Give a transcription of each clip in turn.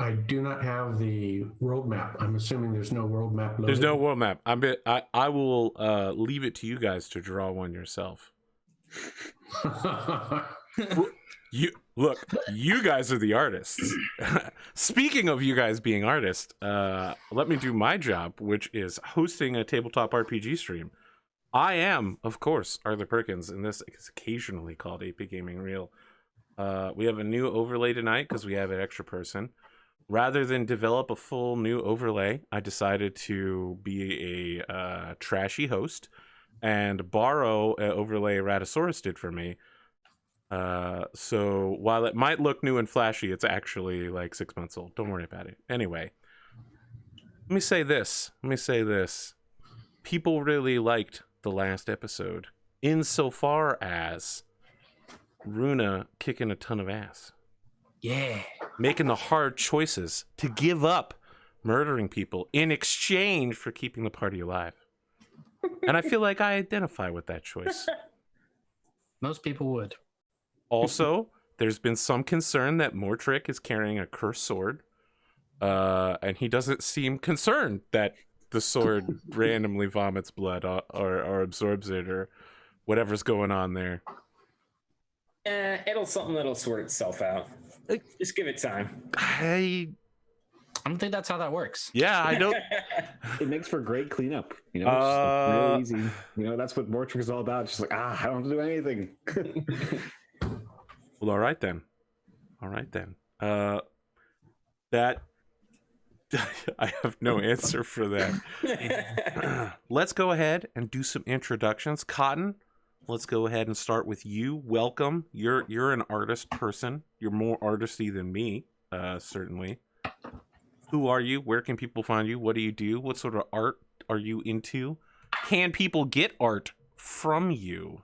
I do not have the world map. I'm assuming there's no world map loaded. There's no world map. I will leave it to you guys to draw one yourself. You guys are the artists. Speaking of you guys being artists, let me do my job, which is hosting a tabletop RPG stream. I am, of course, Arthur Perkins, and this is occasionally called Apgamingreal. We have a new overlay tonight because we have an extra person. Rather than develop a full new overlay, I decided to be a trashy host and borrow an overlay Ratasaurus did for me. So while it might look new and flashy, it's actually like 6 months old. Don't worry about it. Anyway, let me say this. People really liked the last episode insofar as Runa kicking a ton of ass. Yeah. Making the hard choices to give up murdering people in exchange for keeping the party alive. And I feel like I identify with that choice. Most people would. Also, there's been some concern that Mortrick is carrying a cursed sword. And he doesn't seem concerned that the sword randomly vomits blood or absorbs it or whatever's going on there. It'll something that'll sort itself out. Just give it time. I don't think that's how that works. Yeah, I don't. It makes for great cleanup. You know, it's just like real easy. You know, that's what Mortrick is all about. It's just like, I don't have to do anything. Well, all right then. That I have no answer for that. Let's go ahead and do some introductions. Cotton, let's go ahead and start with you. Welcome. You're an artist person. You're more artisty than me, certainly. Who are you? Where can people find you? What do you do? What sort of art are you into? Can people get art from you?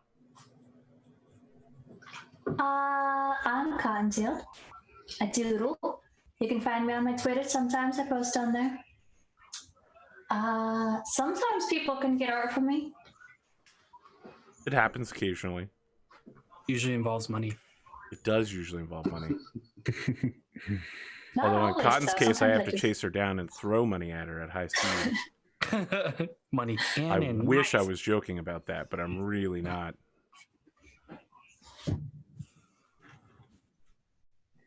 I'm Cottontail. I doodle. You can find me on my Twitter. Sometimes I post on there. Sometimes people can get art from me. It happens occasionally. Usually involves money. It does usually involve money. Not Although in always, Cotton's though. case, I Sometimes have to chase her down and throw money at her at high speed. Money I cannon. wish I was joking about that, but I'm really not.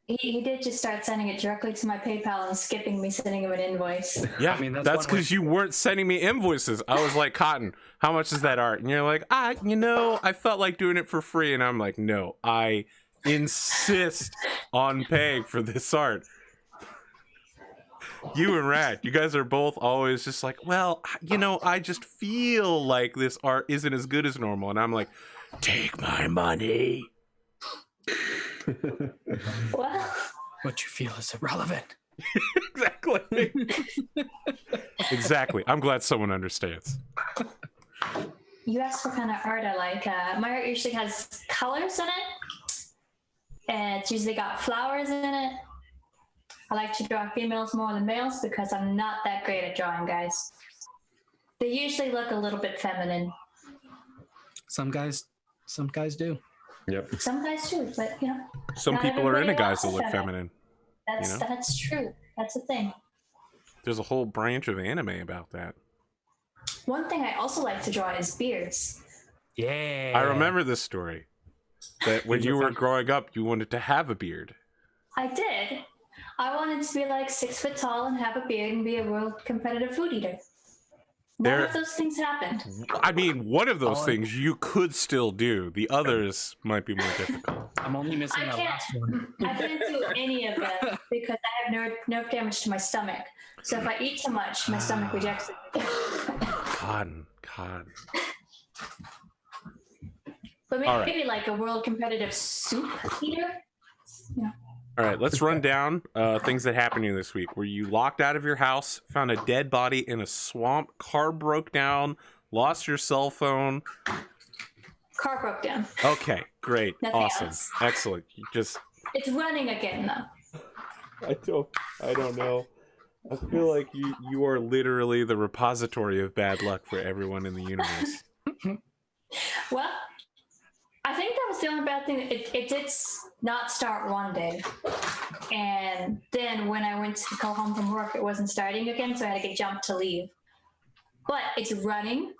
He did just start sending it directly to my PayPal and skipping me sending him an invoice. Yeah, I mean, that's that's one way- because you weren't sending me invoices. I was like, Cotton, how much is that art? And you're like, I felt like doing it for free. And I'm like, no, I insist on paying for this art. You and Rad, you guys are both always just like, well, I just feel like this art isn't as good as normal. And I'm like, take my money. Well, What you feel is irrelevant. Exactly. Exactly. I'm glad someone understands. you asked what kind of art I like. My art usually has colors in it. And it's usually got flowers in it. I like to draw females more than males because I'm not that great at drawing guys. They usually look a little bit feminine. Some guys do. Yep. Some guys do, but Some not people are into everybody guys that wants look to feminine. That's true. That's a thing. There's a whole branch of anime about that. One thing I also like to draw is beards. Yeah. I remember this story. That when you were growing up, you wanted to have a beard. I did. I wanted to be like 6 foot tall and have a beard and be a world competitive food eater. None of those things happened. I mean, one of those things you could still do. The others might be more difficult. I'm only missing I that can't. last one. I can't do any of them because I have nerve damage to my stomach. So if I eat too much, my stomach rejects it. Cotton. But maybe, All right. like a world competitive soup eater. Yeah. All right, let's run down things that happened to you this week. Were you locked out of your house, found a dead body in a swamp, car broke down, lost your cell phone? Car broke down. Okay, great. Nothing Awesome. else. Excellent. You just It's running again though. I don't know. I feel like you are literally the repository of bad luck for everyone in the universe. Well, I think that was the only bad thing. It did not start one day, and then when I went to go home from work, it wasn't starting again, so I had to get jumped to leave. But it's running,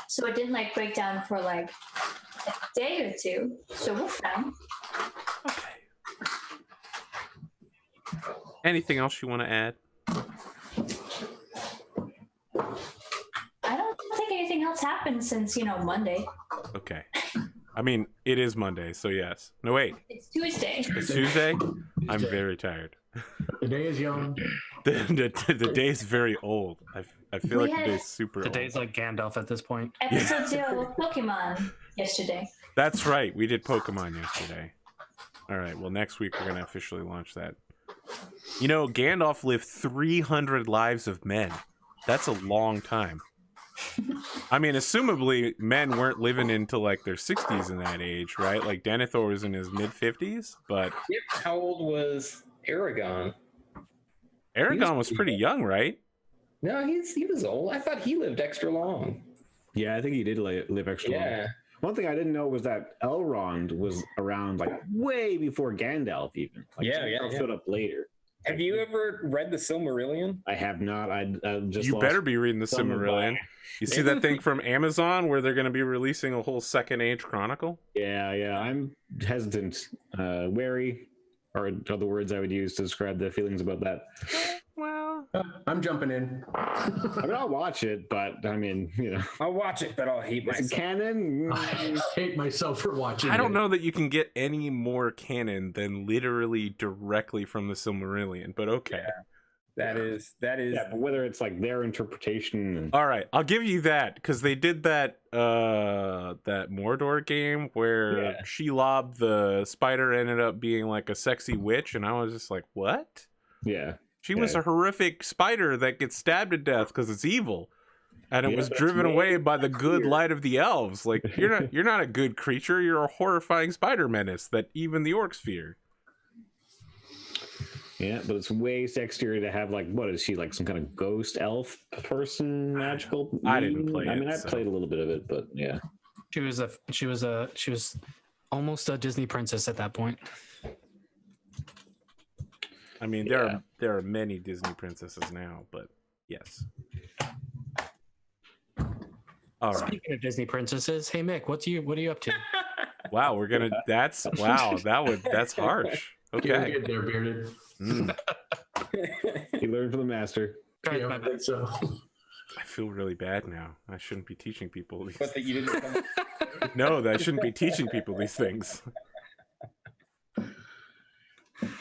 so it didn't like break down for like a day or two. So we're fine. Okay. Anything else you want to add? I don't think anything else happened since Monday. Okay. I mean, it is Monday, so yes. No, wait. It's Tuesday. It's Tuesday? I'm very tired. The day is young. The day is very old. I feel like the day is super old. Today's like Gandalf at this point. Episode 0 of Pokemon yesterday. That's right. We did Pokemon yesterday. All right. Well, next week we're going to officially launch that. Gandalf lived 300 lives of men. That's a long time. I mean, assumably, men weren't living into like their 60s in that age, right? Like Denethor was in his mid 50s, but Yep. How old was Aragon? Aragon was pretty young, right? No, he was old. I thought he lived extra long. Yeah, I think he did live extra long. Yeah. One thing I didn't know was that Elrond was around like way before Gandalf even. Like, Yeah. showed up later. Have you ever read the Silmarillion? I have not. I just You lost better be reading the some of Silmarillion. my- You see that thing from Amazon where they're going to be releasing a whole Second Age Chronicle? Yeah. I'm hesitant, wary, are the words I would use to describe the feelings about that. Well, I'm jumping in. I mean, I'll watch it, but I mean, I'll watch it, but I'll hate is it myself. canon? I hate myself for watching. I don't it. know that you can get any more canon than literally directly from the Silmarillion, but okay. That is. Yeah, but whether it's like their interpretation. And... All right, I'll give you that because they did that Mordor game where Shelob the spider ended up being like a sexy witch, and I was just like, what? Yeah. She was a horrific spider that gets stabbed to death because it's evil, and it was that's driven way away by the good weird. light of the elves. Like you're not a good creature. You're a horrifying spider menace that even the orcs fear. Yeah, but it's way sexier to have like, what is she, like some kind of ghost elf person, magical? I didn't being? play I mean, it, I so. played a little bit of it, but yeah. She was almost a Disney princess at that point. I mean, there are many Disney princesses now, but yes. All right. Speaking of Disney princesses, hey Mick, what are you up to? Wow, that's harsh. You're Okay. good there, bearded. Mm, He learned from the master. Sorry, Yeah, my I bad. think so. I feel really bad now. I shouldn't be teaching people these. But that you didn't come. No, that I shouldn't be teaching people these things.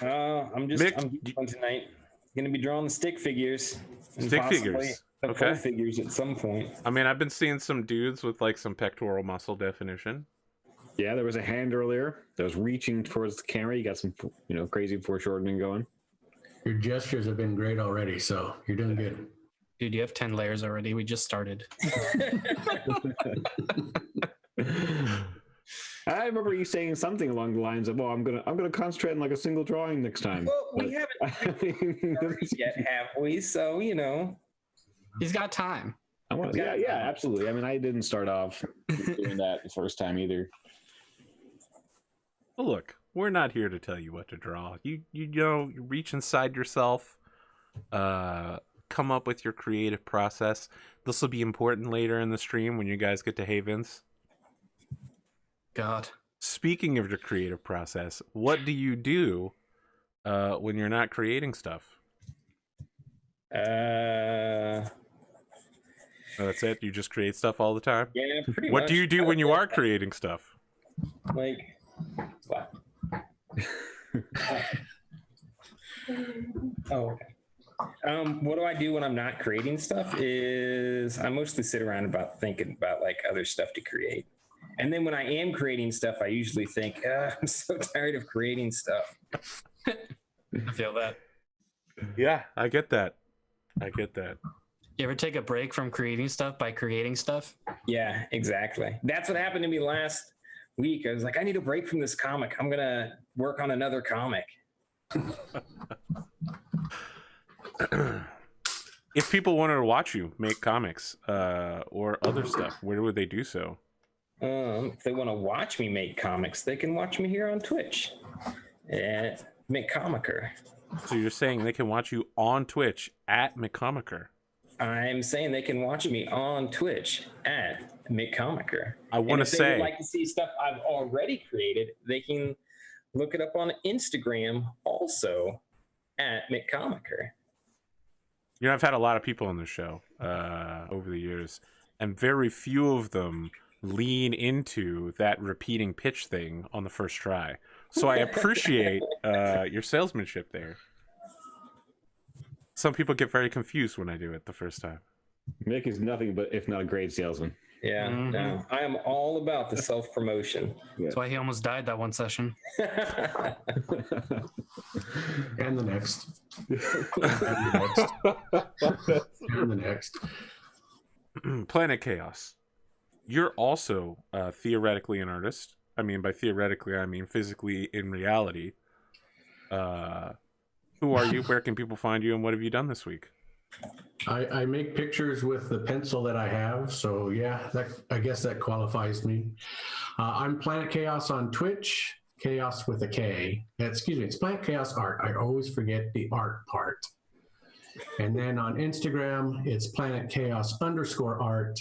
I'm Mick, on tonight. Gonna be drawing the stick figures. And Stick possibly figures. the Okay. full figures at some point. I mean, I've been seeing some dudes with like some pectoral muscle definition. Yeah, there was a hand earlier that was reaching towards the camera. You got some, crazy foreshortening going. Your gestures have been great already, so you're doing good. Dude, you have 10 layers already. We just started. I remember you saying something along the lines of, "Oh, I'm gonna concentrate on like a single drawing next time." Well, we haven't I mean, yet, have we? So He's got time. yeah, absolutely. I mean, I didn't start off doing that the first time either. Well, look, we're not here to tell you what to draw. You reach inside yourself, come up with your creative process. This will be important later in the stream when you guys get to Havens. God. Speaking of your creative process, what do you do when you're not creating stuff? Yeah, Oh, that's it? You just create stuff all the time? pretty What much. do you do when you are creating stuff? Like, what? Oh, okay. What do I do when I'm not creating stuff? Is I mostly sit around thinking about like other stuff to create. And then when I am creating stuff, I usually think, I'm so tired of creating stuff. I feel that. Yeah, I get that. You ever take a break from creating stuff by creating stuff? Yeah, exactly. That's what happened to me last week. I was like, I need a break from this comic. I'm going to work on another comic. If people wanted to watch you make comics or other stuff, where would they do so? If they want to watch me make comics, they can watch me here on Twitch at Mccomicker. So you're saying they can watch you on Twitch at Mccomicker? I'm saying they can watch me on Twitch at Mccomicker. I want to If they say, would like to see stuff I've already created, they can look it up on Instagram also at Mccomicker. you know, I've had a lot of people on the show over the years, and very few of them lean into that repeating pitch thing on the first try. So I appreciate your salesmanship there. Some people get very confused when I do it the first time. Mick is nothing but if not a great salesman. Yeah, no, I am all about the self-promotion. That's why he almost died that one session. And the next. And the next. And the next. PlanetKhaos. You're also theoretically an artist. I mean, by theoretically, I mean physically in reality. Who are you? Where can people find you? And what have you done this week? I make pictures with the pencil that I have, so yeah, I guess that qualifies me. I'm PlanetKhaos on Twitch, Chaos with a K. Excuse me, it's PlanetKhaos Art. I always forget the art part. And then on Instagram, it's PlanetKhaos_art.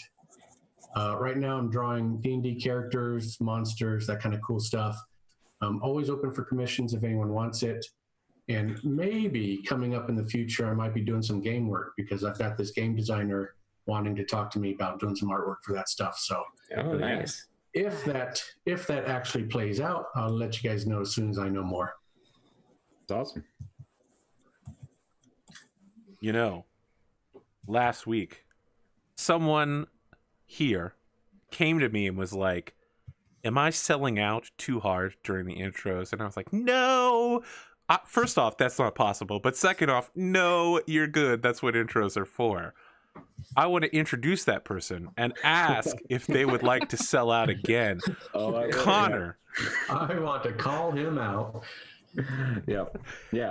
Right now, I'm drawing D&D characters, monsters, that kind of cool stuff. I'm always open for commissions if anyone wants it. And maybe coming up in the future, I might be doing some game work because I've got this game designer wanting to talk to me about doing some artwork for that stuff. So, Nice. if that actually plays out, I'll let you guys know as soon as I know more. That's awesome. You know, last week, someone here came to me and was like, am I selling out too hard during the intros? And I was like, no. First off, that's not possible. But second off, no, you're good. That's what intros are for. I want to introduce that person and ask if they would like to sell out again. Connor. I want to call him out. Yeah,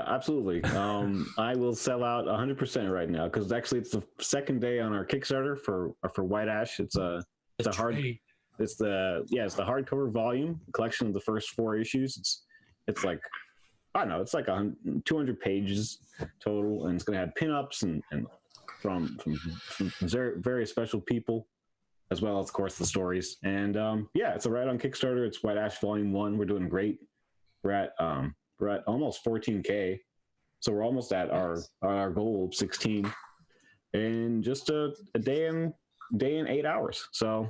absolutely. I will sell out 100% right now because actually it's the second day on our Kickstarter for White Ash. It's the hardcover volume collection of the first 4 issues. It's like, I don't know, it's like 200 pages total, and it's going to have pinups and from very special people, as well as, of course, the stories. And it's a right on Kickstarter. It's White Ash Volume 1. We're doing great. We're at almost 14K, so we're almost at our goal of 16, in just a day and 8 hours. So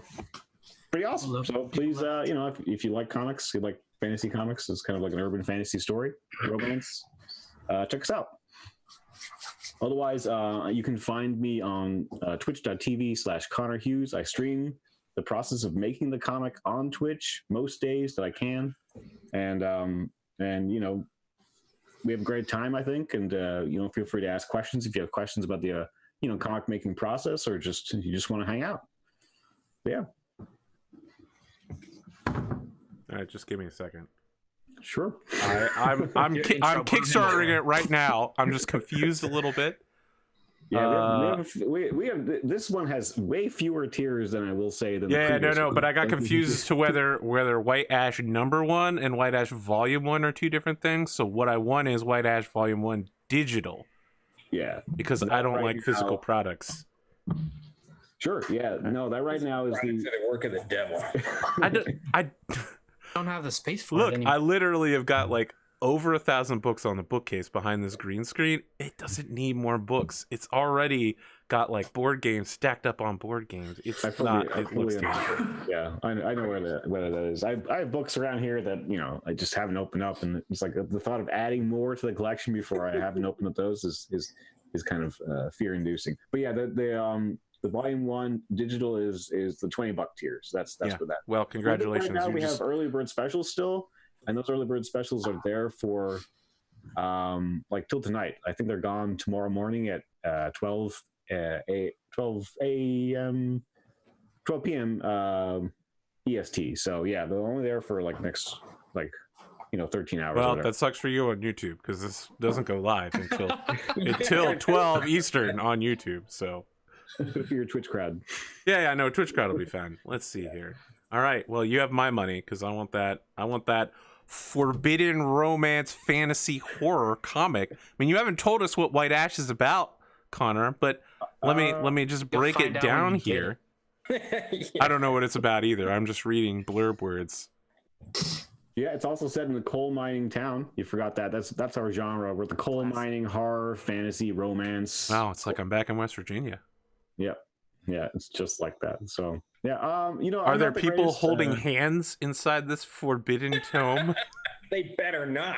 pretty awesome. So please, if you like comics, you like fantasy comics, it's kind of like an urban fantasy story, romance, check us out. Otherwise, you can find me on twitch.tv/conorhughes. I stream the process of making the comic on Twitch most days that I can, and we have a great time, I think, and feel free to ask questions if you have questions about the comic making process, or you just want to hang out. But yeah. All right, just give me a second. Sure. I'm kickstarting it right now. I'm just confused a little bit. Yeah, we have this one has way fewer tiers than I will say than the previous one. But I got confused as to whether White Ash #1 and White Ash Volume 1 are two different things. So what I want is White Ash Volume 1 digital. Yeah, because I don't like physical products. Sure. Yeah. No, that right now is the work of the devil. I don't have the space for Look, it anymore. I literally have got like over 1,000 books on the bookcase behind this green screen. It doesn't need more books. It's already got like board games stacked up on board games. It's not. It looks yeah, I know where that is. I have books around here that I just haven't opened up, and it's like the thought of adding more to the collection before I haven't opened up those is kind of fear-inducing. But yeah, the Volume 1 digital is the $20 tier. So that's what that. Well, congratulations. Right now we have early bird specials still, and those early bird specials are there for till tonight. I think they're gone tomorrow morning at 12 p.m. EST. So yeah, they're only there for next 13 hours. Well, that sucks for you on YouTube because this doesn't go live until 12 Eastern on YouTube. So your Twitch crowd. Yeah, no, Twitch crowd will be fine. Let's see here. All right. Well, you have my money because I want that forbidden romance fantasy horror comic. I mean, you haven't told us what White Ash is about, Connor, but let me just break it down here. I don't know what it's about either. I'm just reading blurb words. Yeah, it's also set in the coal mining town. You forgot that. That's our genre. We're the coal mining, horror, fantasy, romance. Wow, it's like I'm back in West Virginia. Yep. Yeah, it's just like that. So yeah, you know, are there people holding hands inside this forbidden tome? They better not.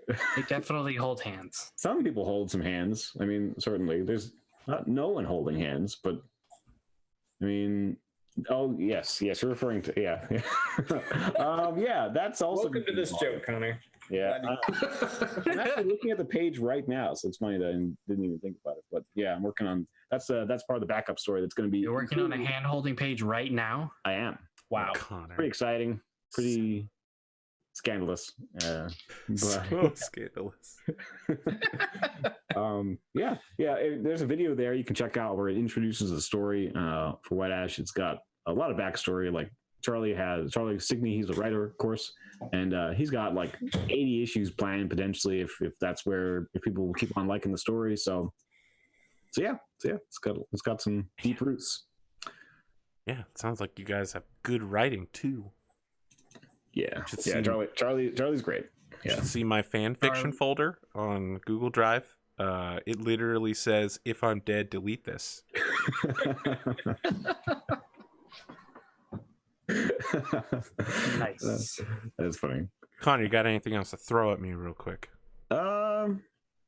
They definitely hold hands. Some people hold some hands. I mean, certainly there's not no one holding hands, but I mean, oh yes, you're referring to yeah. Yeah, that's also Welcome to this joke, Connor. Yeah, I'm actually looking at the page right now, so it's funny that I didn't even think about it. But yeah, I'm working on that's part of the backup story that's going to be. You're working on a hand-holding page right now? I am. Wow, Connor. Pretty exciting, pretty scandalous. So scandalous. Yeah. There's a video there you can check out where it introduces the story for White Ash. It's got a lot of backstory, like Charlie Stigney, he's a writer, of course, and he's got like 80 issues planned potentially if that's where if people will keep on liking the story. So yeah, it's got some deep roots. Yeah, it sounds like you guys have good writing too. Yeah, Charlie's great. You should see my fan fiction folder on Google Drive. It literally says, "If I'm dead, delete this." Nice. That's funny. Connor, you got anything else to throw at me real quick?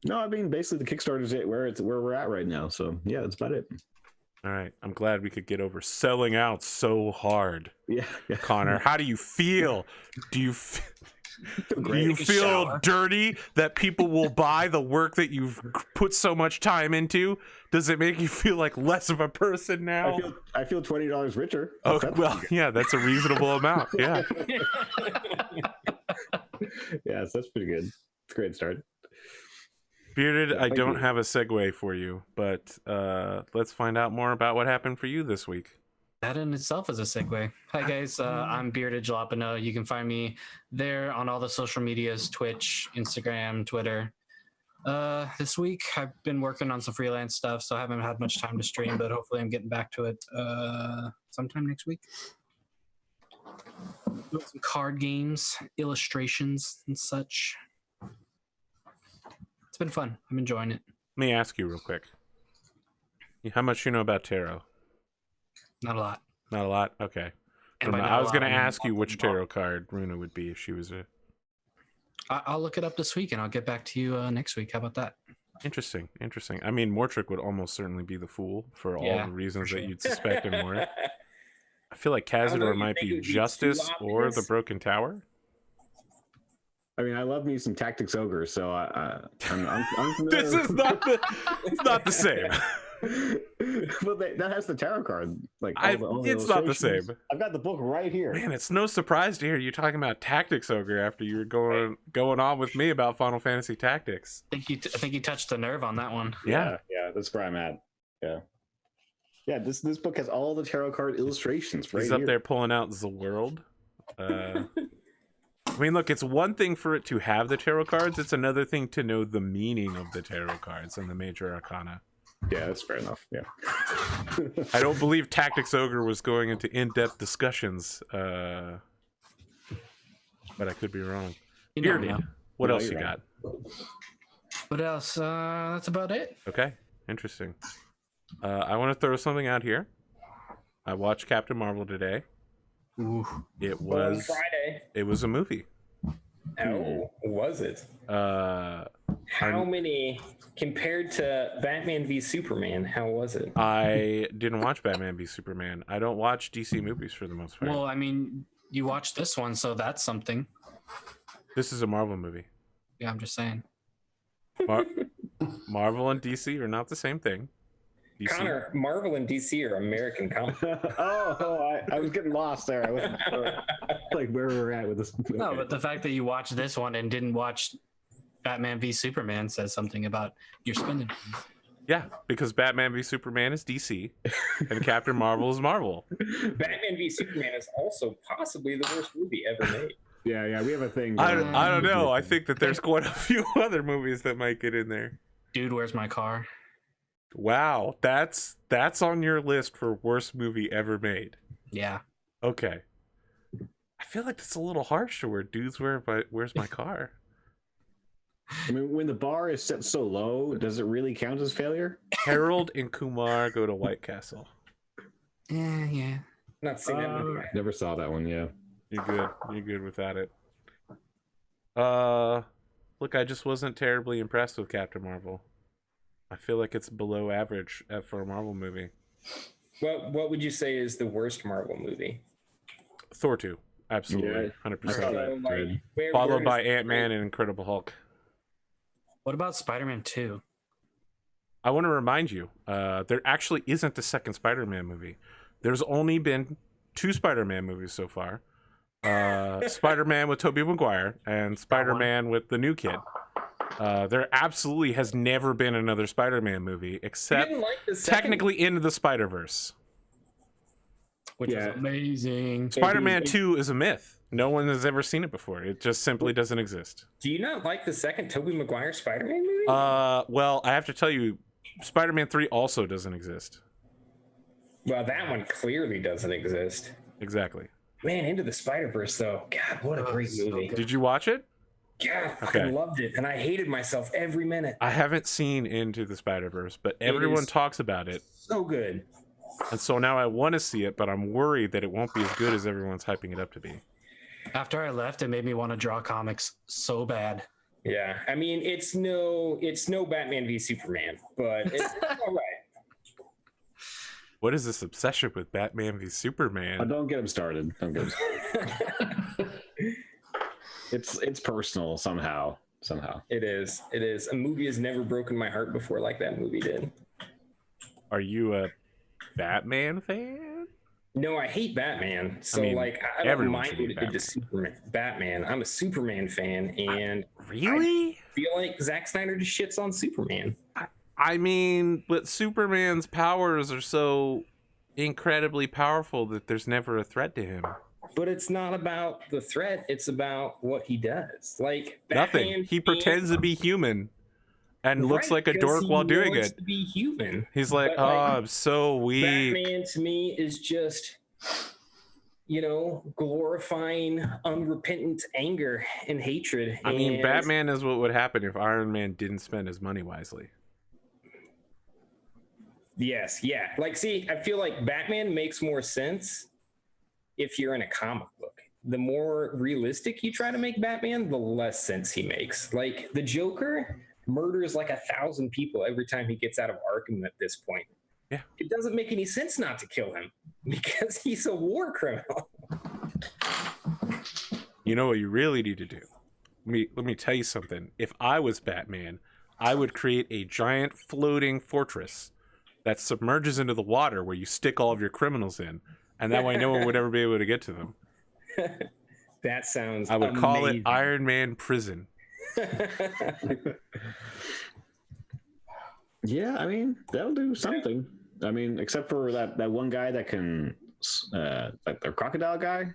No, I mean basically the Kickstarter's where we're at right now. So yeah, that's about it. All right, I'm glad we could get over selling out so hard. Yeah. Connor, how do you feel? Do you feel dirty that people will buy the work that you've put so much time into? Does it make you feel like less of a person now? I feel $20 richer. Oh, well, yeah, that's a reasonable amount. Yeah. Yes, that's pretty good. It's a great start. Bearded, I don't have a segue for you, but let's find out more about what happened for you this week. That in itself is a segue. Hi guys, I'm Bearded Jalapno. You can find me there on all the social medias, Twitch, Instagram, Twitter. This week I've been working on some freelance stuff, so I haven't had much time to stream, but hopefully I'm getting back to it sometime next week. Doing some card games, illustrations, and such. It's been fun. I'm enjoying it. Let me ask you real quick. How much you know about tarot? Not a lot. Not a lot? Okay. I was going to ask you which tarot card Runa would be if she was a... I'll look it up this week and I'll get back to you next week. How about that? Interesting. I mean, Mortrick would almost certainly be the fool for all the reasons that you'd suspect him more. I feel like Kazador might be Justice or the Broken Tower. I mean, I love me some Tactics Ogre, so I'm familiar. This is not the same. But that has the tarot card. Like it's not the same. I've got the book right here. Man, it's no surprise to hear you talking about Tactics Ogre after you were going on with me about Final Fantasy Tactics. I think you touched the nerve on that one. Yeah, that's where I'm at. Yeah. This book has all the tarot card illustrations. Right, he's up there pulling out the world. I mean, look, it's one thing for it to have the tarot cards. It's another thing to know the meaning of the tarot cards and the major arcana. Yeah, that's fair enough. Yeah. I don't believe Tactics Ogre was going into in-depth discussions, but I could be wrong. What else you got? What else? That's about it. Okay, interesting. I want to throw something out here. I watched Captain Marvel today. Ooh. It was Friday. It was a movie. Oh, was it? How many compared to Batman v Superman? How was it? I didn't watch Batman v Superman. I don't watch DC movies for the most part. Well, I mean, you watched this one, so that's something. This is a Marvel movie. Yeah, I'm just saying. Marvel and DC are not the same thing. DC. Connor, Marvel and DC are American comics. I was getting lost there. I wasn't sure, like where we were at with this. Okay. No, but the fact that you watched this one and didn't watch Batman v Superman says something about your spending. Yeah, because Batman v Superman is DC, and Captain Marvel is Marvel. Batman v Superman is also possibly the worst movie ever made. Yeah, we have a thing. I going on. don't know. I think that there's quite a few other movies that might get in there. Dude, where's my car? Wow, that's on your list for worst movie ever made. Yeah. Okay. I feel like that's a little harsh to where dudes where's my car? I mean, when the bar is set so low, does it really count as failure? Harold and Kumar go to White Castle. Yeah. Not seen that movie. Never saw that one. Yeah. You're good. You're good without it. Look, I just wasn't terribly impressed with Captain Marvel. I feel like it's below average for a Marvel movie. What would you say is the worst Marvel movie? Thor 2. Absolutely. 100%. So, like, where Followed by does- Ant-Man and Incredible Hulk. What about Spider-Man 2? I want to remind you, there actually isn't a second Spider-Man movie. There's only been 2 Spider-Man movies so far. Spider-Man with Tobey Maguire and Spider-Man with the new kid. There absolutely has never been another Spider-Man movie You except didn't like the second- technically Into the Spider-Verse. Which is Yeah. amazing. Spider-Man 2 is a myth. No one has ever seen it before. It just simply doesn't exist. Do you not like the second Tobey Maguire Spider-Man movie? Well, I have to tell you, Spider-Man 3 also doesn't exist. Well, that one clearly doesn't exist. Exactly. Man, Into the Spider-Verse, though. God, what a great so movie. good. Did you watch it? Yeah, I Okay. fucking loved it, and I hated myself every minute. I haven't seen Into the Spider-Verse, but everyone is- talks about it. So good. And so now I want to see it, but I'm worried that it won't be as good as everyone's hyping it up to be. After I left, it made me want to draw comics so bad. Yeah, I mean, it's no Batman v Superman, but it's all right. What is this obsession with Batman v Oh, Superman? don't get him started. Don't get him started. It's personal somehow. It is. A movie has never broken my heart before like that movie did. Are you a Batman fan? No, I hate Batman. So I mean, like, I don't everyone mind should what hate it did to Superman. Batman. I'm a Superman fan, and Really? feel like Zack Snyder just shits on Superman. I mean, but Superman's powers are so incredibly powerful that there's never a threat to him. But it's not about the threat; it's about what he does. Like Nothing. Batman He can't- pretends to be human and looks Right, like a because dork he while doing wants it. To be human. He's like, But, oh, like, I'm so weak. Batman to me is just, glorifying unrepentant anger and hatred. I mean, and Batman is what would happen if Iron Man didn't spend his money wisely. Yes, yeah. Like, see, I feel like Batman makes more sense if you're in a comic book. The more realistic you try to make Batman, the less sense he makes. Like, the Joker murders like 1,000 people every time he gets out of Arkham at this point. Yeah. It doesn't make any sense not to kill him because he's a war criminal. You know what you really need to do? Let me tell you something. If I was Batman, I would create a giant floating fortress that submerges into the water where you stick all of your criminals in, and that way no one would ever be able to get to them. That sounds I would call it amazing. Iron Man Prison. Yeah, I mean that'll do something. I mean, except for that one guy that can, like the crocodile guy.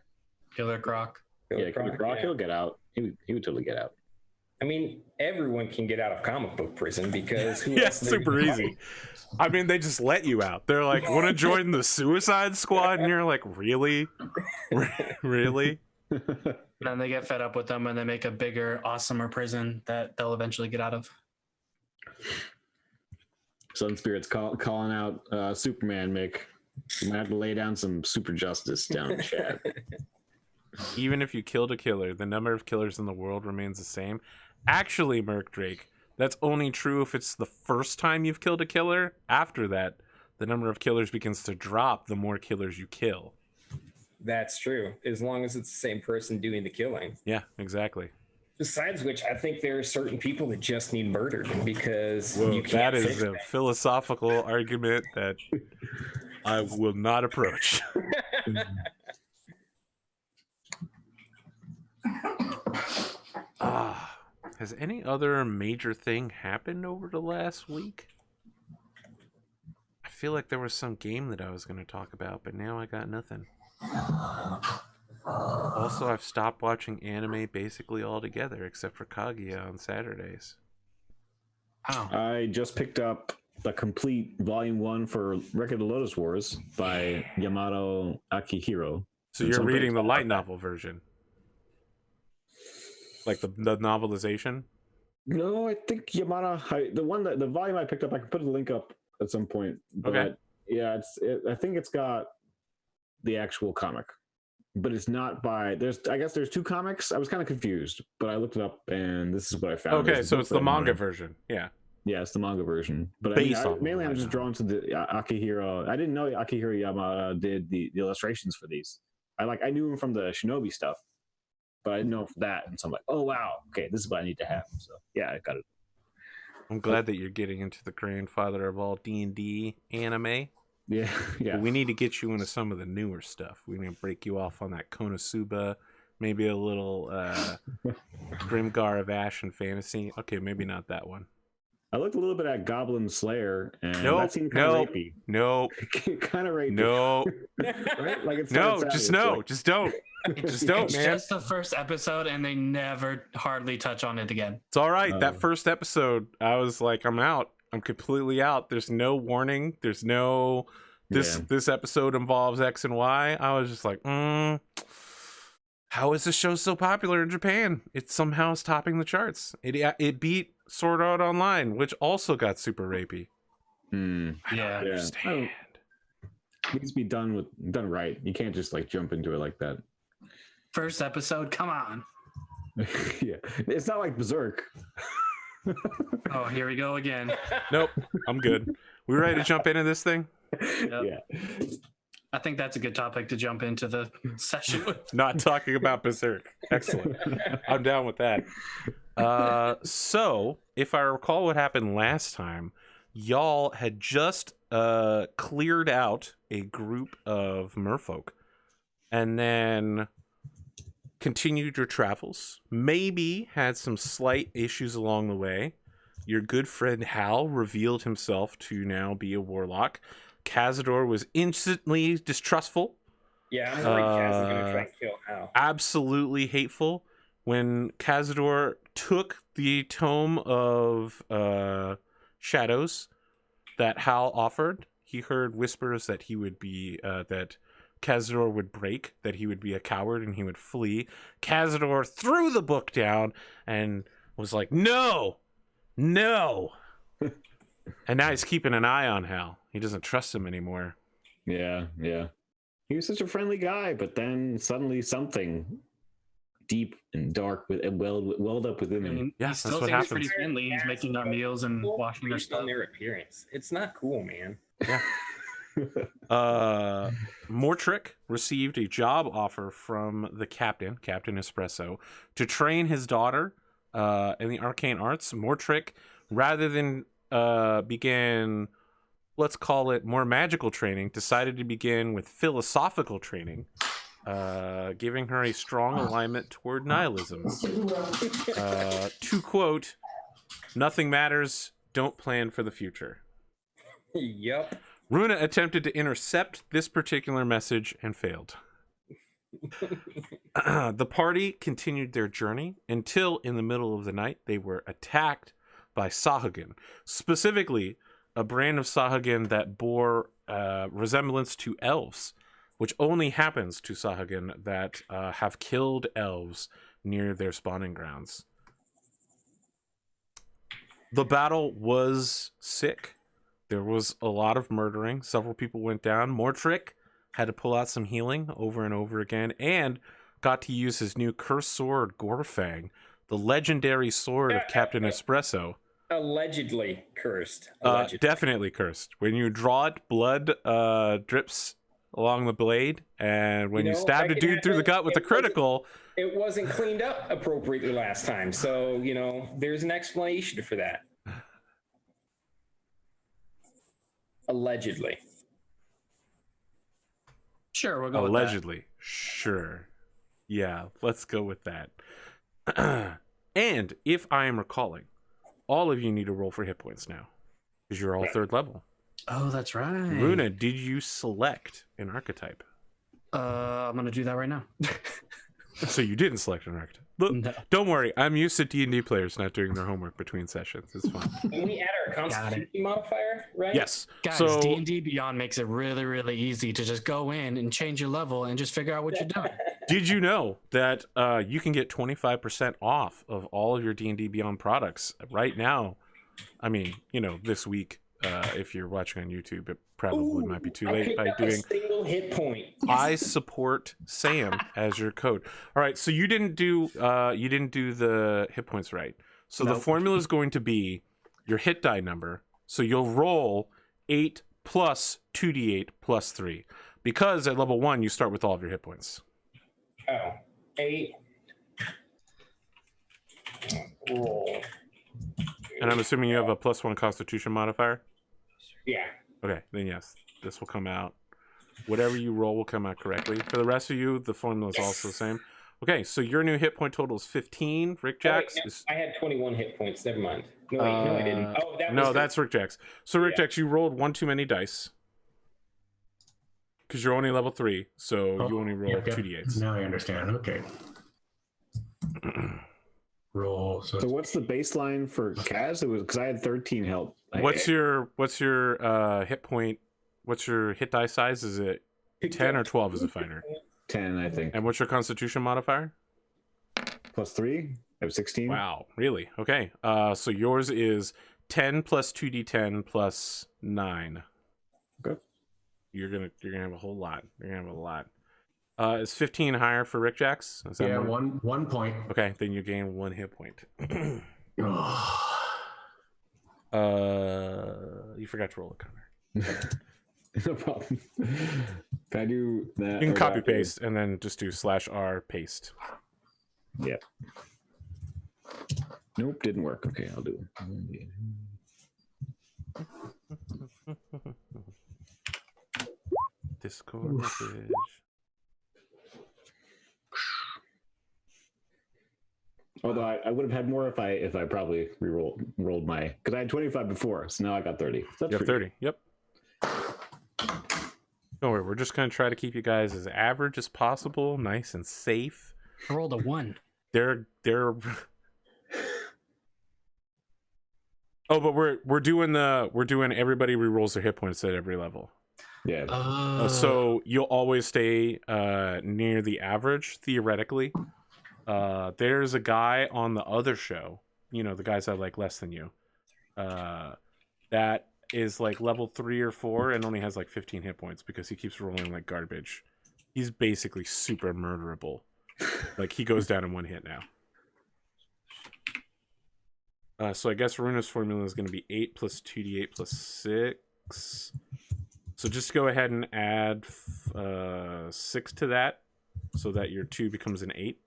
Killer Croc. Yeah, Killer Croc. Yeah. He'll get out. He would totally get out. I mean, everyone can get out of comic book prison because who Yeah, else are they super gonna easy. fight? I mean, they just let you out. They're like, want to join the Suicide Squad? And you're like, really? Really? Then they get fed up with them and they make a bigger, awesomer prison that they'll eventually get out of. Sun Spirit's calling out Superman, Mick. You might have to lay down some super justice down in the chat. Even if you killed a killer, the number of killers in the world remains the same. Actually, Merc Drake, that's only true if it's the first time you've killed a killer. After that, the number of killers begins to drop the more killers you kill. That's true, as long as it's the same person doing the killing. Yeah, exactly. Besides which, I think there are certain people that just need murdered because Whoa, you can't that is fix a that. philosophical argument that I will not approach. Has any other major thing happened over the last week? feel like there was some game that I was going to talk about, but now I got nothing. Also, I've stopped watching anime basically altogether, except for Kaguya on Saturdays. Oh, I just picked up the complete volume 1 for Record of the Lotus Wars by Yamato Akihiro. So And you're I'm pretty reading the excited light about novel version? Like the novelization? No, I think the volume I picked up, I can put a link up at some point. But Okay. yeah, I think it's got the actual comic, but it's not by. I guess there's 2 comics. I was kind of confused, but I looked it up and this is what I found. Okay, There's a so book it's the that manga mine. version. Yeah. Yeah, it's the manga version. But Based off of mainly the I'm just light drawn to the Akihiro. I didn't know Akihiro Yamada did the illustrations for these. I knew him from the Shinobi stuff, but I didn't know that. And so I'm like, oh wow, okay, this is what I need to have. So yeah, I got it. I'm glad that you're getting into the grandfather of all D&D anime. Yeah, yeah. But we need to get you into some of the newer stuff. We need to break you off on that Konosuba, maybe a little Grimgar of Ash and Fantasy. Okay, maybe not that one. I looked a little bit at Goblin Slayer, and Nope, that seemed kind of nope, rapey. nope, Kind of rapey. no, Right? Like it's no, kinda just savage, no, like- just don't. Just don't, it's man. just the first episode, and they never hardly touch on it again. It's all right. That Oh. first episode, I was like, I'm out. I'm completely out. There's no warning. There's no Yeah. this episode involves X and Y. I was just like, how is this show so popular in Japan? It somehow is topping the charts. It beat Sword Art Online, which also got super rapey. Hmm. I don't Yeah. understand. It needs to be done right. You can't just like jump into it like that. First episode, come on. Yeah, it's not like Berserk. Oh, here we go again. Nope, I'm good. We ready to jump into this thing? Yep. Yeah. I think that's a good topic to jump into the session with. Not talking about Berserk. Excellent. I'm down with that. So, if I recall what happened last time, y'all had just cleared out a group of merfolk and then continued your travels. Maybe had some slight issues along the way. Your good friend Hal revealed himself to now be a warlock. Kazador was instantly distrustful. Yeah, I'm worried Kaz is gonna try and kill Al. Absolutely hateful. When Kazador took the Tome of Shadows that Hal offered, he heard whispers that he would be that Kazador would break, that he would be a coward and he would flee. Kazador threw the book down and was like, "No, no." And now he's keeping an eye on Hal. He doesn't trust him anymore. Yeah. He was such a friendly guy, but then suddenly something deep and dark welled up within I him. mean, Yeah, he that's still what seems happens. pretty friendly. He's making our meals and washing our Based on stuff. their appearance. It's not cool, man. Mortrick received a job offer from the Captain Espresso, to train his daughter in the arcane arts. Mortrick, rather than begin, let's call it more magical training, decided to begin with philosophical training, giving her a strong alignment toward nihilism. To quote, "Nothing matters, don't plan for the future." Yup. Runa attempted to intercept this particular message and failed. The party continued their journey until, in the middle of the night, they were attacked by Sahuagin. Specifically, a brand of Sahuagin that bore resemblance to elves, which only happens to Sahuagin that have killed elves near their spawning grounds. The battle was sick. There was a lot of murdering. Several people went down. Mortrick had to pull out some healing over and over again, and got to use his new cursed sword, Gorfang, the legendary sword of Captain Espresso. Allegedly cursed. Allegedly. Definitely cursed. When you draw it, blood drips along the blade, and when you stab a dude through the gut with a critical, It wasn't cleaned up appropriately last time, so there's an explanation for that. Allegedly. Sure, we'll go allegedly, sure, yeah, let's go with that. And if I am recalling, all of you need to roll for hit points now, because you're all third level. Oh, that's right. Runa, did you select an archetype? I'm gonna do that right now. So you didn't select an archetype. Look, No. don't worry. I'm used to D&D players not doing their homework between sessions. It's fine. Can we add our constitution modifier, right? Yes. Guys, So D&D Beyond makes it really, really easy to just go in and change your level and just figure out what you're doing. did you know that you can get 25% off of all of your D&D Beyond products right now? I mean, this week, if you're watching on YouTube, it probably might be too late by doing a single hit point. I support Sam as your code. All right, so you didn't do the hit points right. So the formula is going to be your hit die number. So you'll roll 8 plus 2d8 plus 3. Because at level 1 you start with all of your hit points. Oh, 8. Roll. And I'm assuming you have a +1 constitution modifier? Yeah. Okay, then yes, this will come out. Whatever you roll will come out correctly. For the rest of you, the formula is also the same. Okay, so your new hit point total is 15. Rik-Jaxx is... I had 21 hit points. Never mind. No, wait, no, I didn't. Oh, that's Rik-Jaxx. So Rik-Jaxx, you rolled one too many dice. Because you're only level 3, so you only roll 2d8s. Now I understand. Okay. Roll. So what's the baseline for Kaz? It was because I had 13 health. What's your hit point? What's your hit die size? Is it 10 or 12 as a fighter? 10, I think. And what's your constitution modifier? +3. I have 16. Wow, really? Okay. So yours is 10 plus 2d10 plus 9. Okay. You're gonna have a whole lot. You're gonna have a lot. Is 15 higher for Rik-Jaxx? Is that Yeah, more? one point. Okay, then you gain 1 hit point. You forgot to roll a Connor. No problem. Can I do that? You can copy paste and then just do /R paste. Yep. Nope, didn't work. Okay, I'll do it. Discord message. Although I would have had more if I probably rolled my, because I had 25 before, so now I got 30. That's You have 30. Yep. Don't worry, we're just gonna try to keep you guys as average as possible, nice and safe. I rolled a 1. They're Oh, but we're doing everybody re-rolls their hit points at every level. Yeah. So you'll always stay near the average theoretically. There's a guy on the other show, the guys that like less than you, that is like level 3 or 4 and only has like 15 hit points because he keeps rolling like garbage. He's basically super murderable. Like he goes down in 1 hit now. So I guess Runa's formula is going to be 8 plus 2d8 plus 6. So just go ahead and add 6 to that so that your 2 becomes an 8.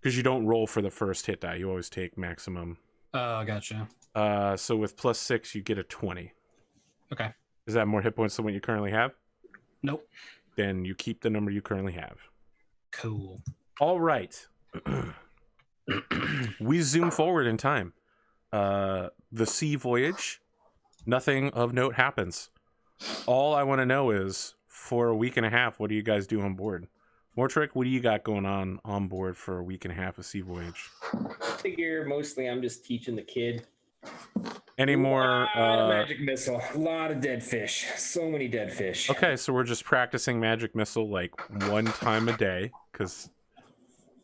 Because you don't roll for the first hit die. You always take maximum. Oh, gotcha. So with +6, you get a 20. Okay. Is that more hit points than what you currently have? Nope. Then you keep the number you currently have. Cool. All right. We zoom forward in time. The sea voyage, nothing of note happens. All I want to know is, for a week and a half, what do you guys do on board? Mortrick, what do you got going on board for a week and a half of sea voyage? I figure mostly I'm just teaching the kid. Any more magic missile? A lot of dead fish. So many dead fish. Okay, so we're just practicing magic missile like 1 time a day because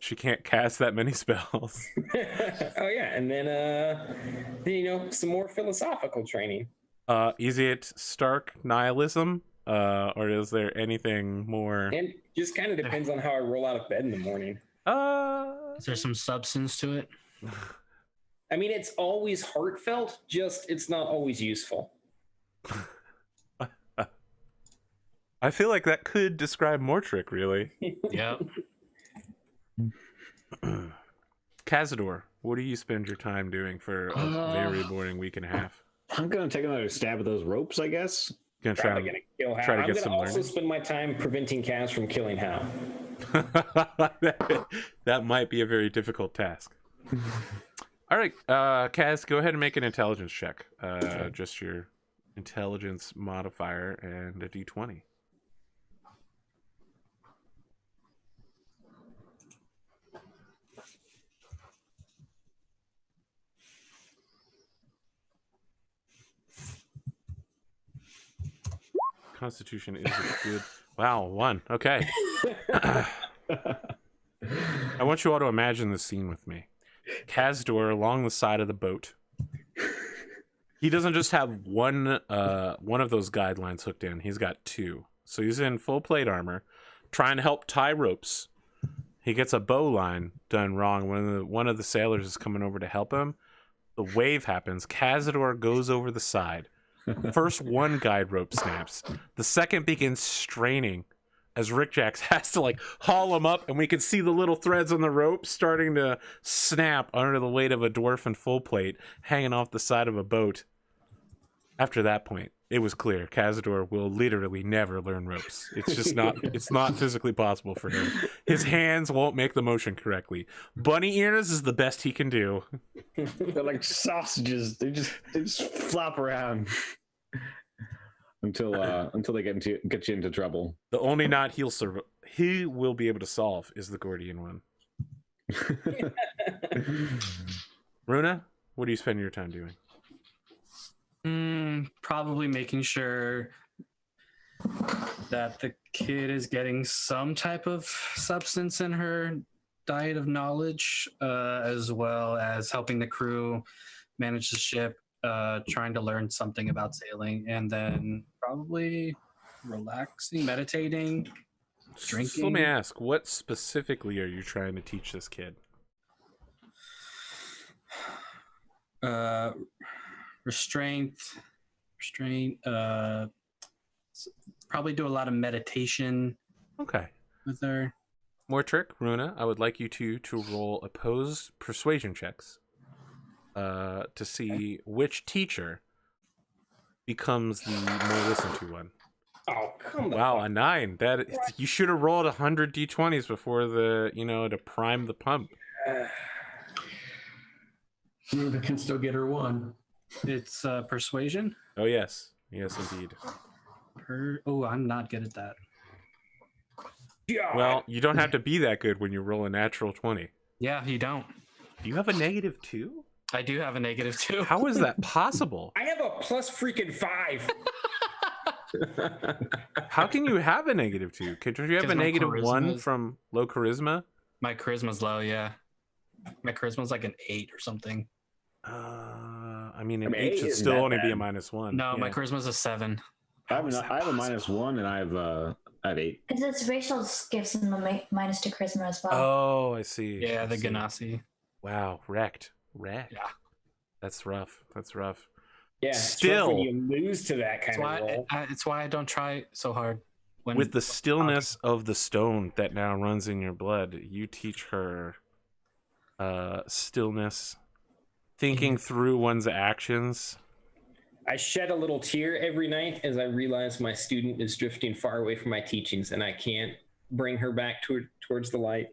she can't cast that many spells. Oh yeah, and then some more philosophical training. Is it stark nihilism, or is there anything more? And just kind of depends on how I roll out of bed in the morning. Is there some substance to it? I mean, it's always heartfelt, just it's not always useful. I feel like that could describe Mortrick, really. Yeah. Kazador, what do you spend your time doing for a very boring week and a half? I'm going to take another stab at those ropes, I guess. Gonna Probably gonna kill Hal. I'm get gonna some also learning. spend my time preventing Kaz from killing Hal. That might be a very difficult task. All right, Kaz, go ahead and make an intelligence check. Just your intelligence modifier, and a d20. Constitution is a good. Wow, 1. Okay. I want you all to imagine this scene with me. Kazador along the side of the boat. He doesn't just have one of those guidelines hooked in. He's got 2. So he's in full plate armor, trying to help tie ropes. He gets a bow line done wrong. One of the sailors is coming over to help him. The wave happens. Kazador goes over the side. First one guide rope snaps. The second begins straining as Rik-Jaxx has to like haul him up, and we can see the little threads on the rope starting to snap under the weight of a dwarf in full plate hanging off the side of a boat. After that point, it was clear Kazador will literally never learn ropes. It's just not physically possible for him. His hands won't make the motion correctly. Bunny ears is the best he can do. They're like sausages. They just flop around until they get you into trouble. The only knot he will be able to solve is the Gordian one. Runa, what do you spend your time doing? Probably making sure that the kid is getting some type of substance in her diet of knowledge, as well as helping the crew manage the ship, trying to learn something about sailing, and then probably relaxing, meditating, drinking. So let me ask, what specifically are you trying to teach this kid? Restraint, probably do a lot of meditation. Okay. With her. Mortrick, Runa, I would like you to roll opposed persuasion checks to see which teacher becomes the more listened to one. Oh, come on. Wow, a 9. You should have rolled 100 d20s before to prime the pump. Runa can still get her 1. It's persuasion. Oh yes, indeed. I'm not good at that. God. Well, you don't have to be that good when you roll a natural 20. Yeah, you don't. Do you have a -2? I do have a -2. How is that possible? I have a plus freaking 5. How can you have a -2? Could you have a -1 from low charisma? My charisma's low, yeah. My charisma's like an 8 or something. An 8 should still only be a -1. No, yeah. my charisma's a 7. I have a -1 and I have 8. Because it's racial gives him a -2 charisma as well. Oh, I see. Yeah, the I see. Ganassi. Wow, wrecked. Yeah. That's rough. Yeah, still, when you lose to that kind of roll. It's why I don't try so hard. With the stillness of the stone that now runs in your blood, you teach her stillness, thinking through one's actions. I shed a little tear every night as I realize my student is drifting far away from my teachings and I can't bring her back towards the light.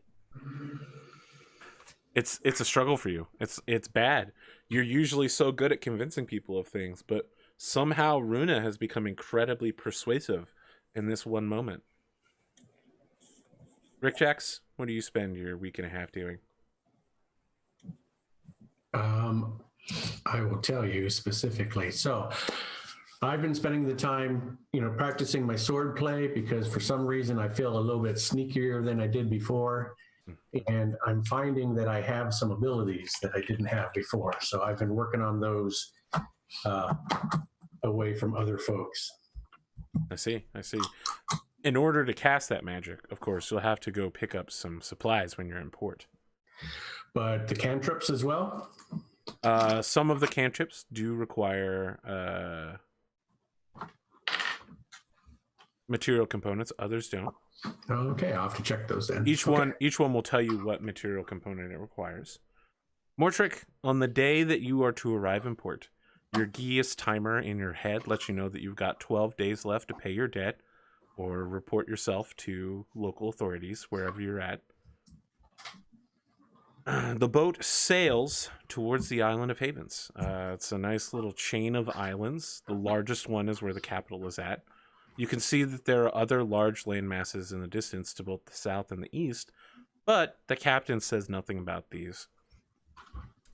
It's a struggle for you. It's bad. You're usually so good at convincing people of things, but somehow Runa has become incredibly persuasive in this one moment. Rik-Jaxx, what do you spend your week and a half doing? I will tell you specifically. So I've been spending the time, practicing my sword play because for some reason I feel a little bit sneakier than I did before. And I'm finding that I have some abilities that I didn't have before. So I've been working on those away from other folks. I see. In order to cast that magic, of course, you'll have to go pick up some supplies when you're in port. But the cantrips as well? Some of the cantrips do require material components. Others don't. Okay, I'll have to check those then. Each one will tell you what material component it requires. Mortrick, on the day that you are to arrive in port, your Geas timer in your head lets you know that you've got 12 days left to pay your debt or report yourself to local authorities wherever you're at. The boat sails towards the island of Havens. It's a nice little chain of islands. The largest one is where the capital is at. You can see that there are other large land masses in the distance to both the south and the east, but the captain says nothing about these.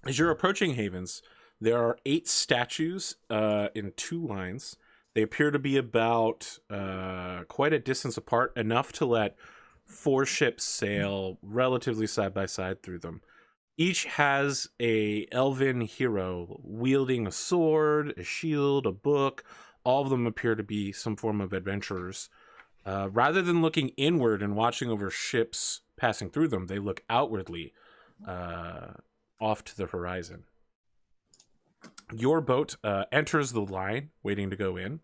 As you're approaching Havens, there are 8 statues in 2 lines. They appear to be about quite a distance apart, enough to let 4 ships sail relatively side by side through them. Each has a elven hero wielding a sword, a shield, a book. All of them appear to be some form of adventurers. Rather than looking inward and watching over ships passing through them, they look outwardly off to the horizon. Your boat enters the line, waiting to go in.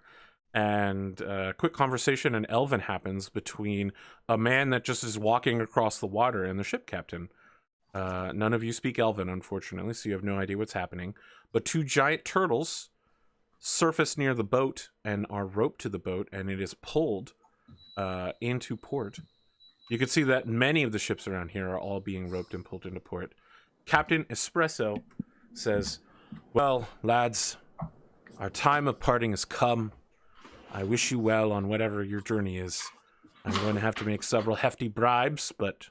And a quick conversation in Elven happens between a man that just is walking across the water and the ship captain. None of you speak Elven, unfortunately, so you have no idea what's happening. But 2 giant turtles surface near the boat and are roped to the boat, and it is pulled into port. You can see that many of the ships around here are all being roped and pulled into port. Captain Espresso says, "Well, lads, our time of parting has come. I wish you well on whatever your journey is. I'm going to have to make several hefty bribes, but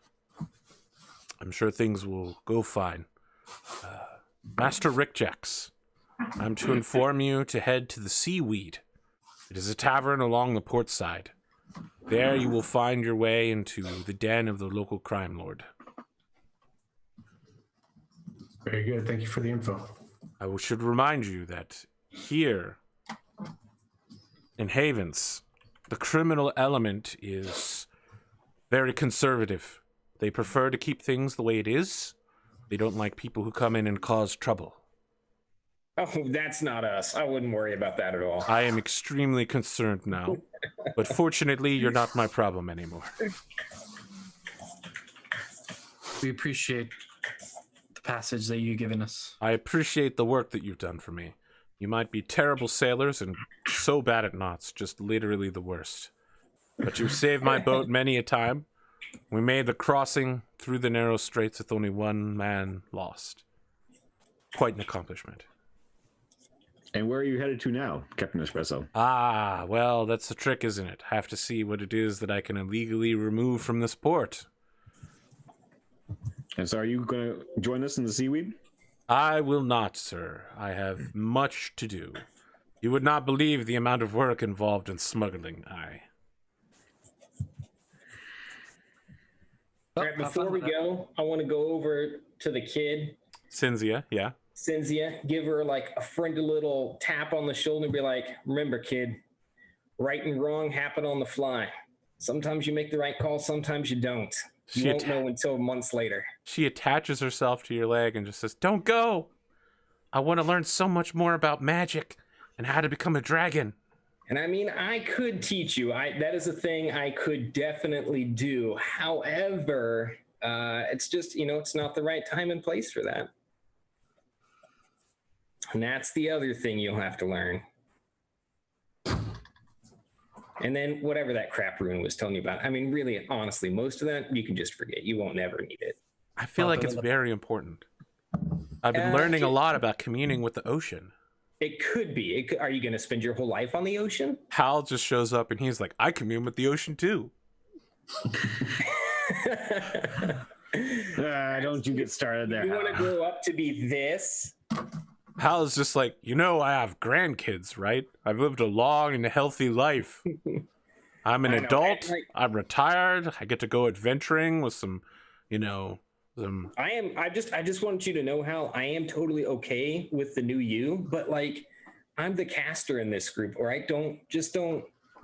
I'm sure things will go fine. Master Rik-Jaxx, I'm to inform you to head to the Seaweed. It is a tavern along the port side. There you will find your way into the den of the local crime lord." Very good. Thank you for the info. I should remind you that here in Havens, the criminal element is very conservative. They prefer to keep things the way it is. They don't like people who come in and cause trouble. Oh, that's not us. I wouldn't worry about that at all. I am extremely concerned now, but fortunately, you're not my problem anymore. We appreciate the passage that you've given us. I appreciate the work that you've done for me. You might be terrible sailors and so bad at knots, just literally the worst. But you've saved my boat many a time. We made the crossing through the narrow straits with only 1 man lost. Quite an accomplishment. And where are you headed to now, Captain Espresso? Ah, well, that's the trick, isn't it? I have to see what it is that I can illegally remove from this port. And so are you going to join us in the Seaweed? I will not, sir. I have much to do. You would not believe the amount of work involved in smuggling. All right, before we go, I want to go over to the kid, Cynthia, yeah. Cynthia, give her like a friendly little tap on the shoulder and be like, "Remember, kid, right and wrong happen on the fly. Sometimes you make the right call, sometimes you don't. You won't know until months later." She attaches herself to your leg and just says, "Don't go. I want to learn so much more about magic and how to become a dragon." And I mean, I could teach you. That is a thing I could definitely do. However, it's just, it's not the right time and place for that. And that's the other thing you'll have to learn. And then whatever that crap Rune was telling you about. I mean, really, honestly, most of that you can just forget. You won't never need it. I feel like it's very important. I've been learning a lot about communing with the ocean. It could be. Are you going to spend your whole life on the ocean? Hal just shows up and he's like, "I commune with the ocean too." Don't you get started there. You want to grow up to be this? Hal is just like, I have grandkids, right? I've lived a long and healthy life. I'm an adult. I'm retired. I get to go adventuring with some. I just want you to know, Hal, I am totally okay with the new you, but like, I'm the caster in this group, all right? Don't.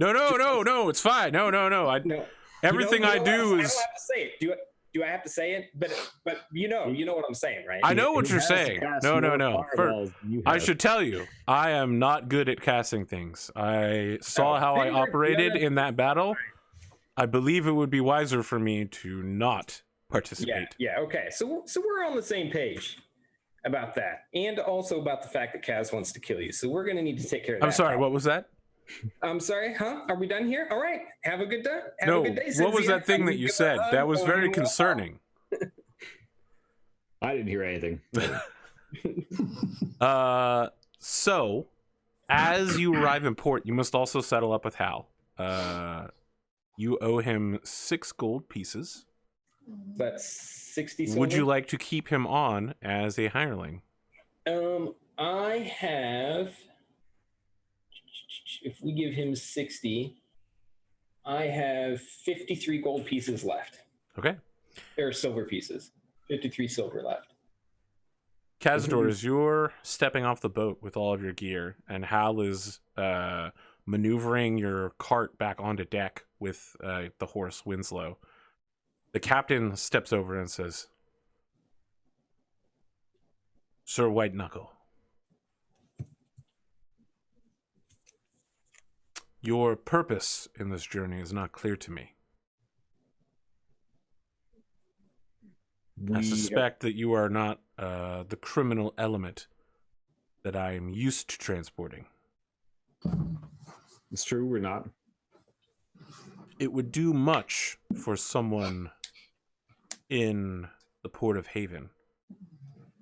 No, it's fine. No. Everything I do is. I don't have to say it. Do I have to say it? But you know what I'm saying, right? I know what you're saying. No. I should tell you, I am not good at casting things. I saw how I operated in that battle. I believe it would be wiser for me to not participate. Yeah. Okay. So we're on the same page about that, and also about the fact that Kaz wants to kill you. So we're gonna need to take care of that. I'm sorry. What was that? I'm sorry. Huh? Are we done here? All right. Have a good day. What was that thing that you said? That was very concerning. I didn't hear anything. So as you arrive in port, you must also settle up with Hal. You owe him 6 gold pieces. That's 60 silver. Would you like to keep him on as a hireling? I have, if we give him 60, I have 53 gold pieces left. Okay. Or silver pieces. 53 silver left. Kazador, as you're stepping off the boat with all of your gear, and Hal is maneuvering your cart back onto deck with the horse Winslow, the captain steps over and says, Sir Whiteknuckle, your purpose in this journey is not clear to me. I suspect that you are not the criminal element that I am used to transporting. It's true, we're not. It would do much for someone in the Port of Haven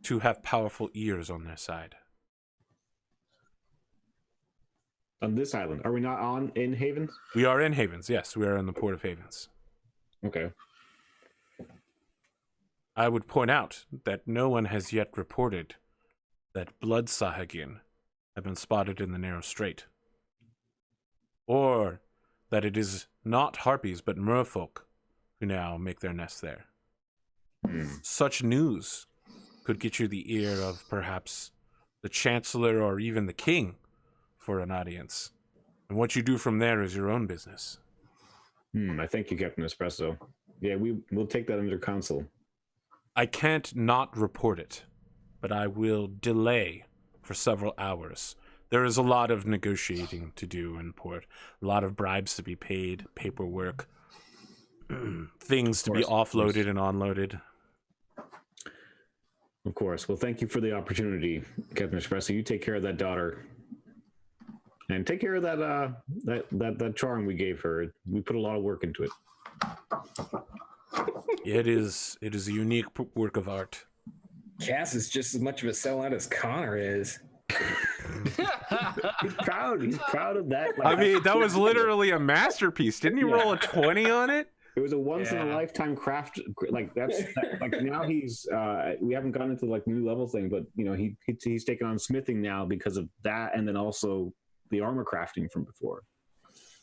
to have powerful ears on their side. On this island. Are we not in Havens? We are in Havens, yes. We are in the Port of Havens. Okay. I would point out that no one has yet reported that blood Sahagin have been spotted in the Narrow Strait. Or that it is not harpies but merfolk who now make their nests there. Such news could get you the ear of perhaps the Chancellor or even the King for an audience. And what you do from there is your own business. I thank you, Captain Espresso. Yeah, we'll take that under counsel. I can't not report it, but I will delay for several hours. There is a lot of negotiating to do in port, a lot of bribes to be paid, paperwork, things to be offloaded and onloaded. Of course. Well, thank you for the opportunity, Captain Espresso. You take care of that daughter, and take care of that charm we gave her. We put a lot of work into it. It is a unique work of art. Cass is just as much of a sellout as Connor is. He's proud. He's proud of that. I mean, that was literally a masterpiece. Didn't you roll a 20 on it? It was a once in a lifetime craft. Like like now he's we haven't gone into like new level thing, but you know he's taken on smithing now because of that, and then also the armor crafting from before.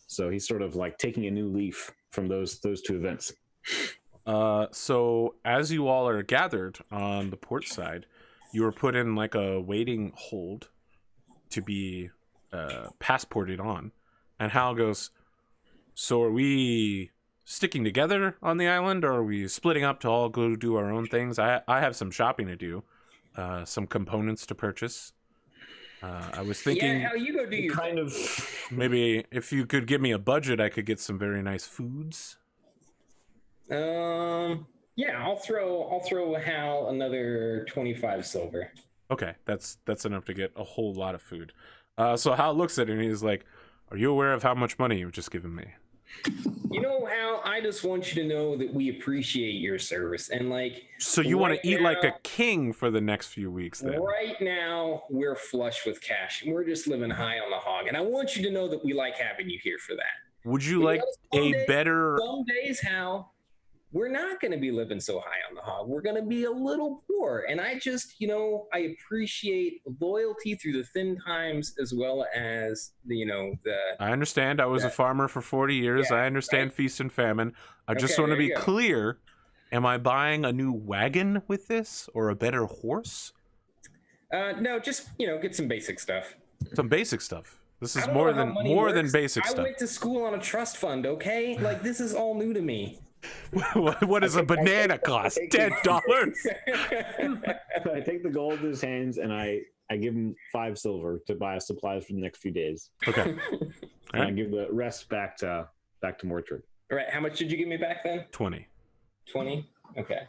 So he's sort of like taking a new leaf from those two events. So as you all are gathered on the port side, you were put in like a waiting hold to be passported on. And Hal goes, so are we sticking together on the island, or are we splitting up to all go do our own things? I have some shopping to do, some components to purchase. I was thinking, how you go do your kind of maybe if you could give me a budget, I could get some very nice foods. Yeah, I'll throw Hal another 25 silver. Okay, that's enough to get a whole lot of food. So Hal looks at it and he's like, "Are you aware of how much money you've just given me?" You know, Hal, I just want you to know that we appreciate your service, and like. So you want to eat like a king for the next few weeks, then? Right now, we're flush with cash, and we're just living high on the hog. And I want you to know that we like having you here for that. Would you like better? Some days, Hal, we're not going to be living so high on the hog. We're going to be a little poor. And I just, I appreciate loyalty through the thin times as well as the. I understand. I was a farmer for 40 years. Yeah, I understand feast and famine. I just want to be clear. Am I buying a new wagon with this or a better horse? No, just, get some basic stuff. Some basic stuff. This is more than basic stuff. I went to school on a trust fund, okay? Like, this is all new to me. What does a banana cost? $10? I take the gold in his hands and I give him 5 silver to buy us supplies for the next few days. Okay. And I give the rest back to Mortrick. All right. How much did you give me back then? 20. 20? Okay.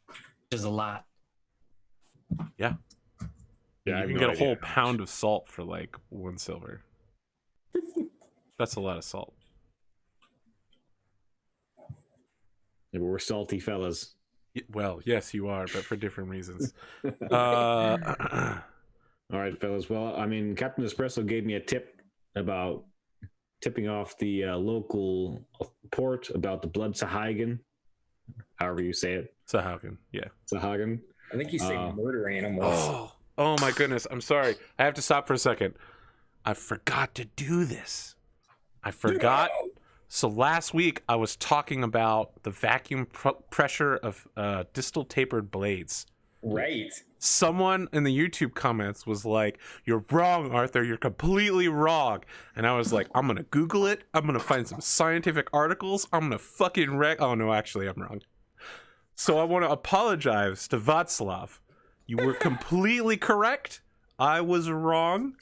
Which is a lot. Yeah. Yeah, you can get a whole pound of salt for like 1 silver. That's a lot of salt. Yeah, we're salty fellas. Well, yes, you are, but for different reasons. All right, fellas. Well, I mean, Captain Espresso gave me a tip about tipping off the local port about the blood Sahagin, however you say it. Sahagin, yeah. Sahagin. I think you say murder animals. Oh my goodness. I'm sorry. I have to stop for a second. I forgot to do this. I forgot. So last week I was talking about the vacuum pressure of distal tapered blades. Right. Someone in the YouTube comments was like, "You're wrong, Arthur. You're completely wrong." And I was like, "I'm gonna Google it. I'm gonna find some scientific articles. I'm gonna fucking Oh no, actually, I'm wrong." So I want to apologize to Václav. You were completely correct. I was wrong.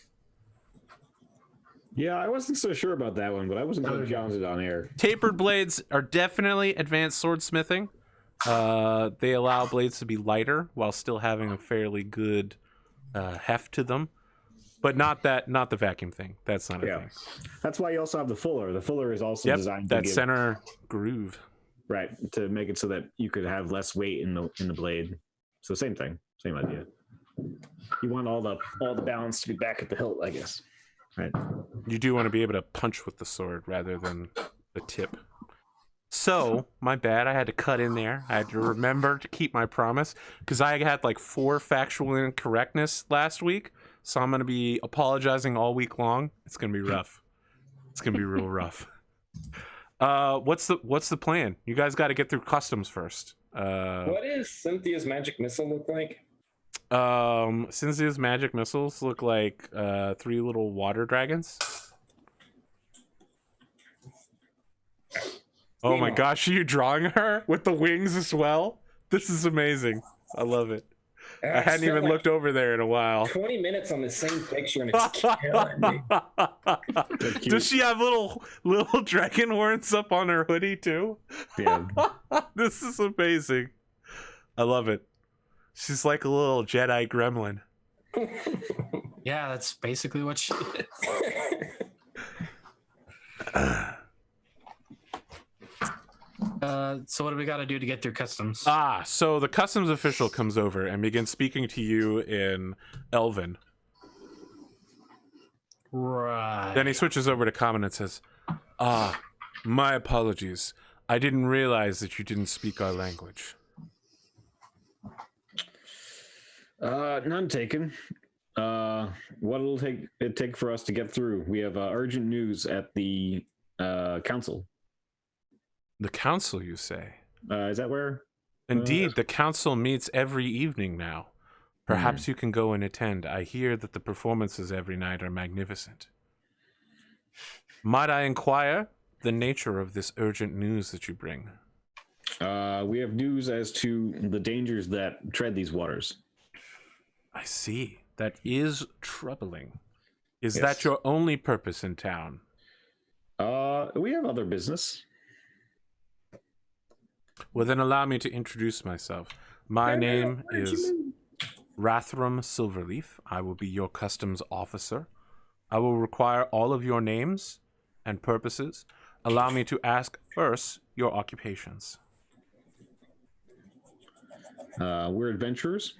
Yeah, I wasn't so sure about that one, but I wasn't going to challenge it on air. Tapered blades are definitely advanced swordsmithing. They allow blades to be lighter while still having a fairly good heft to them, but not the vacuum thing. That's not a thing. That's why you also have the fuller. The fuller is also designed to that center groove, right, to make it so that you could have less weight in the blade. So same thing, same idea. You want all the balance to be back at the hilt, I guess. Right. You do want to be able to punch with the sword rather than the tip. So, my bad, I had to cut in there. I had to remember to keep my promise because I had like 4 factual incorrectness last week. So I'm going to be apologizing all week long. It's going to be rough. It's going to be real rough. What's the plan? You guys got to get through customs first. What does Cynthia's magic missile look like? Cynthia's magic missiles look like 3 little water dragons. Oh my gosh, are you drawing her with the wings as well? This is amazing. I love it. I hadn't even looked over there in a while. 20 minutes on the same picture and it's killing me. Does she have little dragon horns up on her hoodie too? Yeah. This is amazing. I love it. She's like a little Jedi gremlin. Yeah, that's basically what she is. So what do we got to do to get through customs? So the customs official comes over and begins speaking to you in Elven. Right. Then he switches over to Common and says, my apologies. I didn't realize that you didn't speak our language. None taken. What'll it take for us to get through? We have urgent news at the council. The council, you say? Is that where? Indeed, the council meets every evening now. Perhaps you can go and attend. I hear that the performances every night are magnificent. Might I inquire the nature of this urgent news that you bring? We have news as to the dangers that tread these waters. I see. That is troubling. Is that your only purpose in town? We have other business. Well, then allow me to introduce myself. My name is Rathram Silverleaf. I will be your customs officer. I will require all of your names and purposes. Allow me to ask first your occupations. We're adventurers.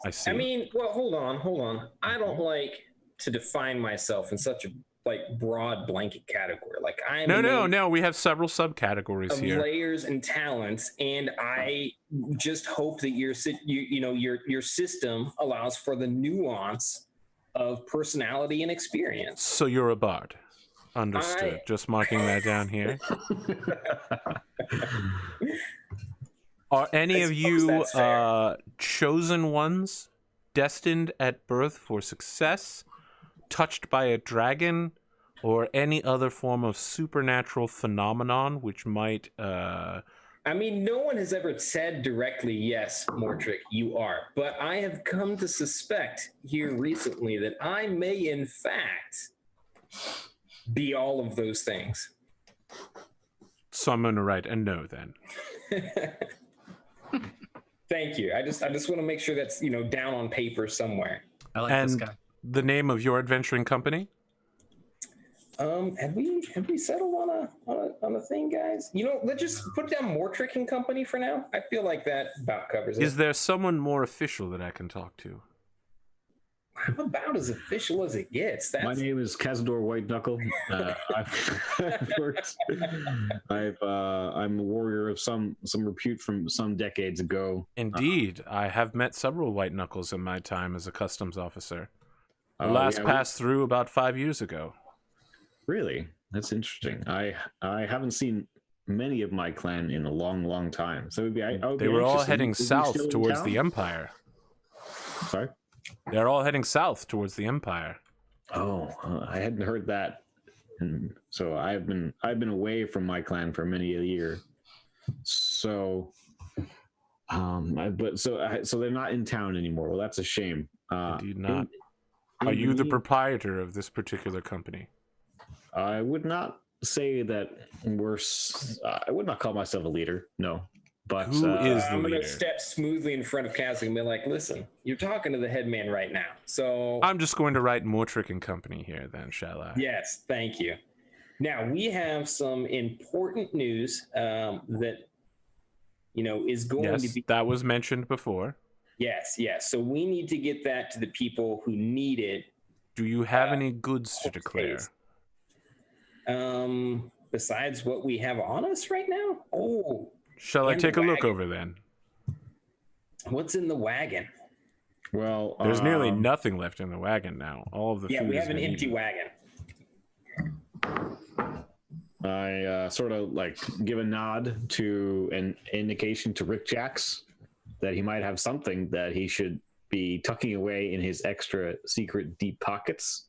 I see. I mean, well, hold on. I don't like to define myself in such a broad blanket category. Like I'm No. We have several subcategories here. Layers and talents, and I just hope that your system allows for the nuance of personality and experience. So you're a bard. Understood. Just marking that down here. Are any of you chosen ones, destined at birth for success, touched by a dragon, or any other form of supernatural phenomenon which might... I mean, no one has ever said directly, yes, Mortrick, you are. But I have come to suspect here recently that I may, in fact, be all of those things. So I'm going to write a no, then. Thank you. I just want to make sure that's, down on paper somewhere. I like this guy. The name of your adventuring company? Have we settled on a thing, guys? You know, let's just put down Mortrick and Company for now. I feel like that about covers it. Is there someone more official that I can talk to? I'm about as official as it gets. My name is Kazador Whiteknuckle. I'm a warrior of some repute from some decades ago. Indeed, I have met several white knuckles in my time as a customs officer. The last passed through about 5 years ago. Really? That's interesting. I haven't seen many of my clan in a long time. So they were all heading south towards the Empire. Sorry? They're all heading south towards the Empire. Oh, I hadn't heard that. And so I've been away from my clan for many a year. So so they're not in town anymore. Well, that's a shame. Indeed not. Are you the proprietor of this particular company? I would not say that I would not call myself a leader. No. But who is the I'm leader? going to step smoothly in front of Cassie and be like, listen, you're talking to the head man right now. So I'm just going to write Mortrick and Company here then, shall I? Yes, thank you. Now, we have some important news that, is going to be... that was mentioned before. Yes. So we need to get that to the people who need it. Do you have any goods to declare? Besides what we have on us right now? Oh... Shall I take a look over then? What's in the wagon? Well, there's nearly nothing left in the wagon now. All of the food we have has an been empty eaten. wagon. I sort of like give a nod to an indication to Rik-Jaxx that he might have something that he should be tucking away in his extra secret deep pockets.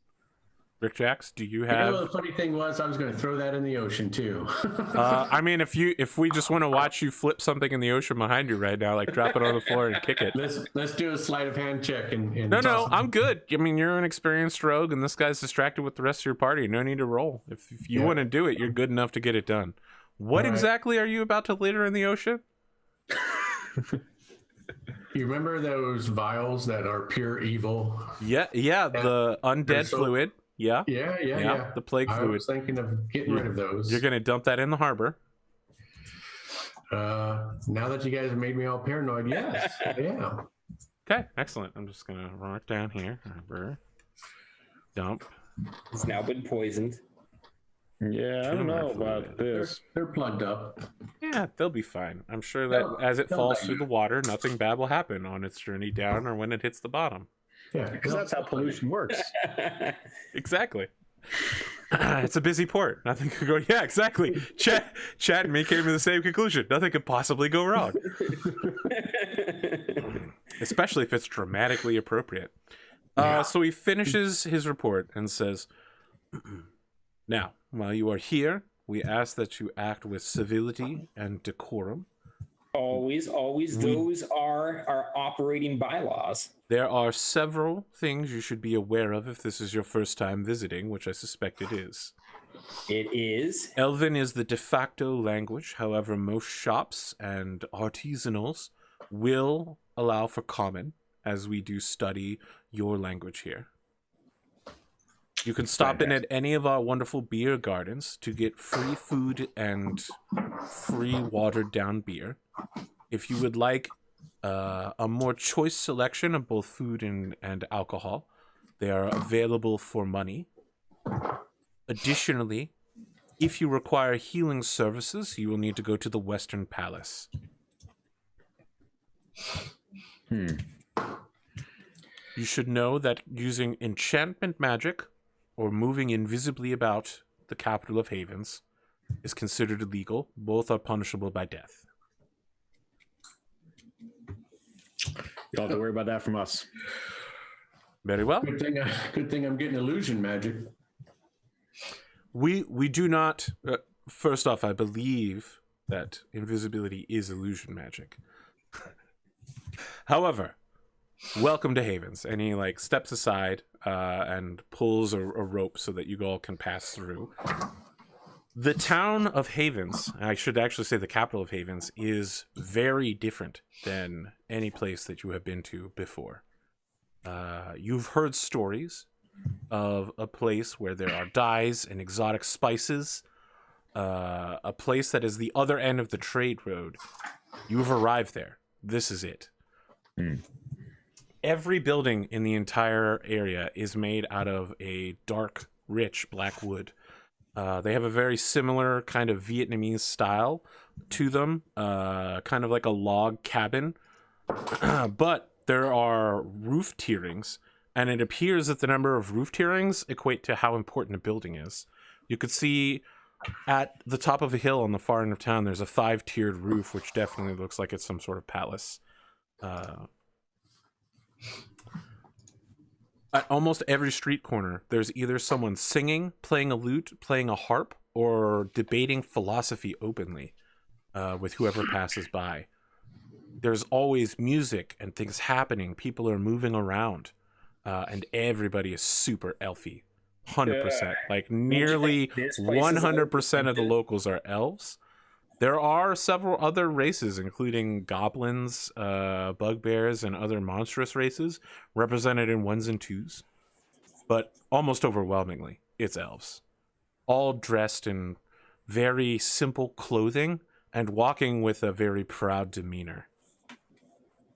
Rik-Jaxx, do you have? The funny thing was, I was going to throw that in the ocean too. I mean, if we just want to watch you flip something in the ocean behind you right now, like drop it on the floor and kick it. Let's do a sleight of hand check and No, I'm good. I mean, you're an experienced rogue, and this guy's distracted with the rest of your party. No need to roll. If you want to do it, you're good enough to get it done. What exactly are you about to litter in the ocean? You remember those vials that are pure evil? Yeah, the undead fluid. Yeah. The plague fluid. I was thinking of getting rid of those. You're going to dump that in the harbor. Now that you guys have made me all paranoid, yes. Yeah. Okay, excellent. I'm just going to run it down here. Harbor. Dump. It's now been poisoned. Yeah, I don't know about this. They're plugged up. Yeah, they'll be fine. I'm sure that as it falls through the water, nothing bad will happen on its journey down or when it hits the bottom. Yeah, because that's how pollution works. Exactly. It's a busy port. Nothing could go. Yeah, exactly. Chad and me came to the same conclusion. Nothing could possibly go wrong. Especially if it's dramatically appropriate. So he finishes his report and says, now, while you are here, we ask that you act with civility and decorum. Always. Those are our operating bylaws. There are several things you should be aware of if this is your first time visiting, which I suspect it is. It is. Elven is the de facto language. However, most shops and artisanals will allow for common, as we do study your language here. You can stop in at any of our wonderful beer gardens to get free food and free watered down beer. If you would like a more choice selection of both food and alcohol, they are available for money. Additionally, if you require healing services, you will need to go to the Western Palace. You should know that using enchantment magic or moving invisibly about the capital of Havens is considered illegal. Both are punishable by death. You don't have to worry about that from us. Very well. Good thing I'm getting illusion magic. We do not. First off, I believe that invisibility is illusion magic. However, welcome to Havens. And he steps aside and pulls a rope so that you all can pass through. The town of Havens, I should actually say the capital of Havens, is very different than any place that you have been to before. You've heard stories of a place where there are dyes and exotic spices, a place that is the other end of the trade road. You've arrived there. This is it. Every building in the entire area is made out of a dark, rich black wood. They have a very similar kind of Vietnamese style to them, kind of like a log cabin. But there are roof tierings, and it appears that the number of roof tierings equate to how important a building is. You could see at the top of a hill on the far end of town, there's a 5-tiered roof, which definitely looks like it's some sort of palace. At almost every street corner, there's either someone singing, playing a lute, playing a harp, or debating philosophy openly with whoever passes by. There's always music and things happening. People are moving around, and everybody is super elfy. 100%. Like nearly 100% of the locals are elves. There are several other races, including goblins, bugbears, and other monstrous races represented in 1s and 2s. But almost overwhelmingly, it's elves. All dressed in very simple clothing and walking with a very proud demeanor.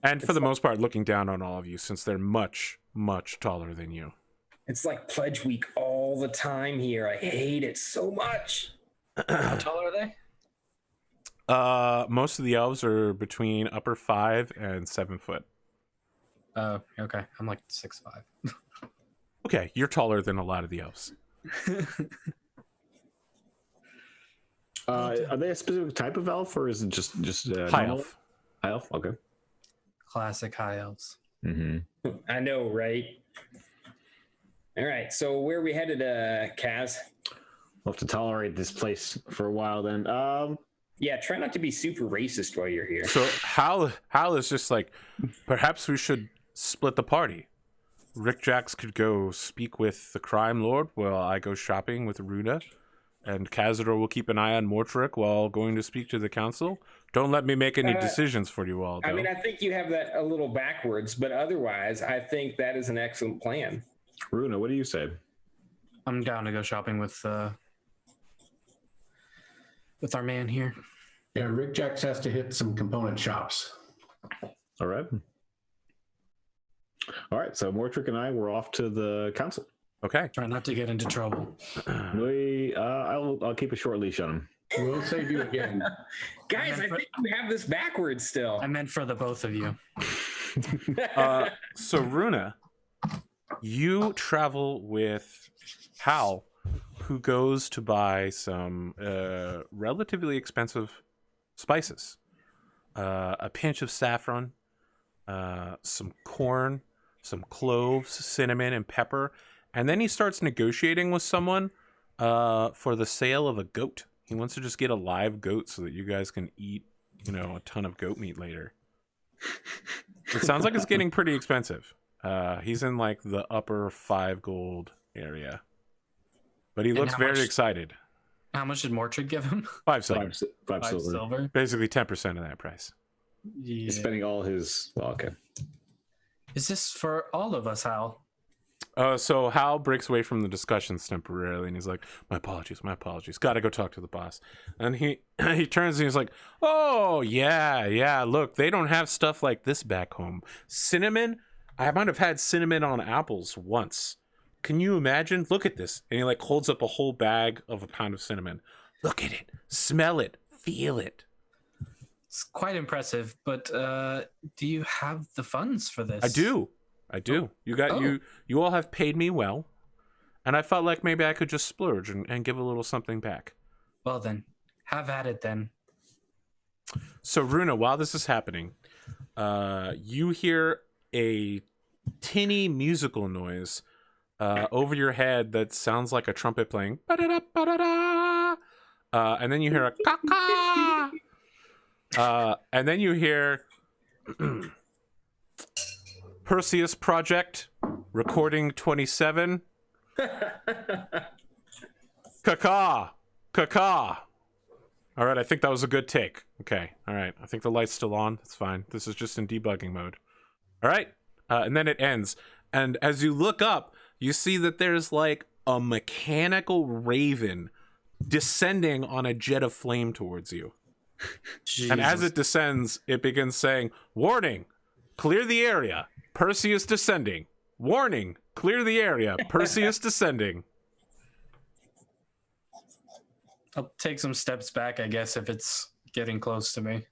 And for the most part, looking down on all of you, since they're much, much taller than you. It's like Pledge Week all the time here. I hate it so much. How tall are they? Most of the elves are between upper 5 and 7 foot. Oh, okay. I'm like 6'5". Okay, you're taller than a lot of the elves. Are they a specific type of elf, or is it just High normal? elf. High elf? Okay. Classic high elves. Mm-hmm. I know, right? All right, so where are we headed, Kaz? We'll have to tolerate this place for a while then. Yeah, try not to be super racist while you're here. So Hal is just like, perhaps we should split the party. Rik-Jaxx could go speak with the crime lord while I go shopping with Runa, and Kazador will keep an eye on Mortrick while going to speak to the council. Don't let me make any decisions for you all, though. I mean, I think you have that a little backwards, but otherwise, I think that is an excellent plan. Runa, what do you say? I'm down to go shopping with our man here. Yeah, Rik-Jaxx has to hit some component shops. All right. All right. So Mortrick and I were off to the council. Okay. Try not to get into trouble. I'll keep a short leash on him. We'll save you again. Guys, I think you have this backwards still. I meant for the both of you. So Runa, you travel with Hal, who goes to buy some relatively expensive spices. A pinch of saffron, some corn, some cloves, cinnamon, and pepper. And then he starts negotiating with someone for the sale of a goat. He wants to just get a live goat so that you guys can eat, a ton of goat meat later. It sounds like it's getting pretty expensive. He's in like the upper 5 gold area. But he looks very excited. How much did Mortrick give him? 5 silver. 5 silver. Silver? Basically 10% of that price. Yeah. He's spending all his. Well, okay. Is this for all of us, Hal? So Hal breaks away from the discussions temporarily, and he's like, my apologies. Gotta go talk to the boss. And he turns and he's like, oh, yeah, look, they don't have stuff like this back home. Cinnamon? I might have had cinnamon on apples once. Can you imagine? Look at this. And he like holds up a whole bag of a pound of cinnamon. Look at it. Smell it. Feel it. It's quite impressive, but do you have the funds for this? I do. You all have paid me well, and I felt like maybe I could just splurge and give a little something back. Well then, have at it then. So Runa, while this is happening, you hear a tinny musical noise over your head that sounds like a trumpet playing. And then you hear a caca. And then you hear Perseus Project, recording 27. Caca. All right, I think that was a good take. Okay, all right. I think the light's still on. That's fine. This is just in debugging mode. All right, and then it ends. And as you look up, you see that there's like a mechanical raven descending on a jet of flame towards you. And as it descends, it begins saying, "Warning, clear the area. Perseus descending. Warning, clear the area. Perseus descending." I'll take some steps back, I guess, if it's getting close to me.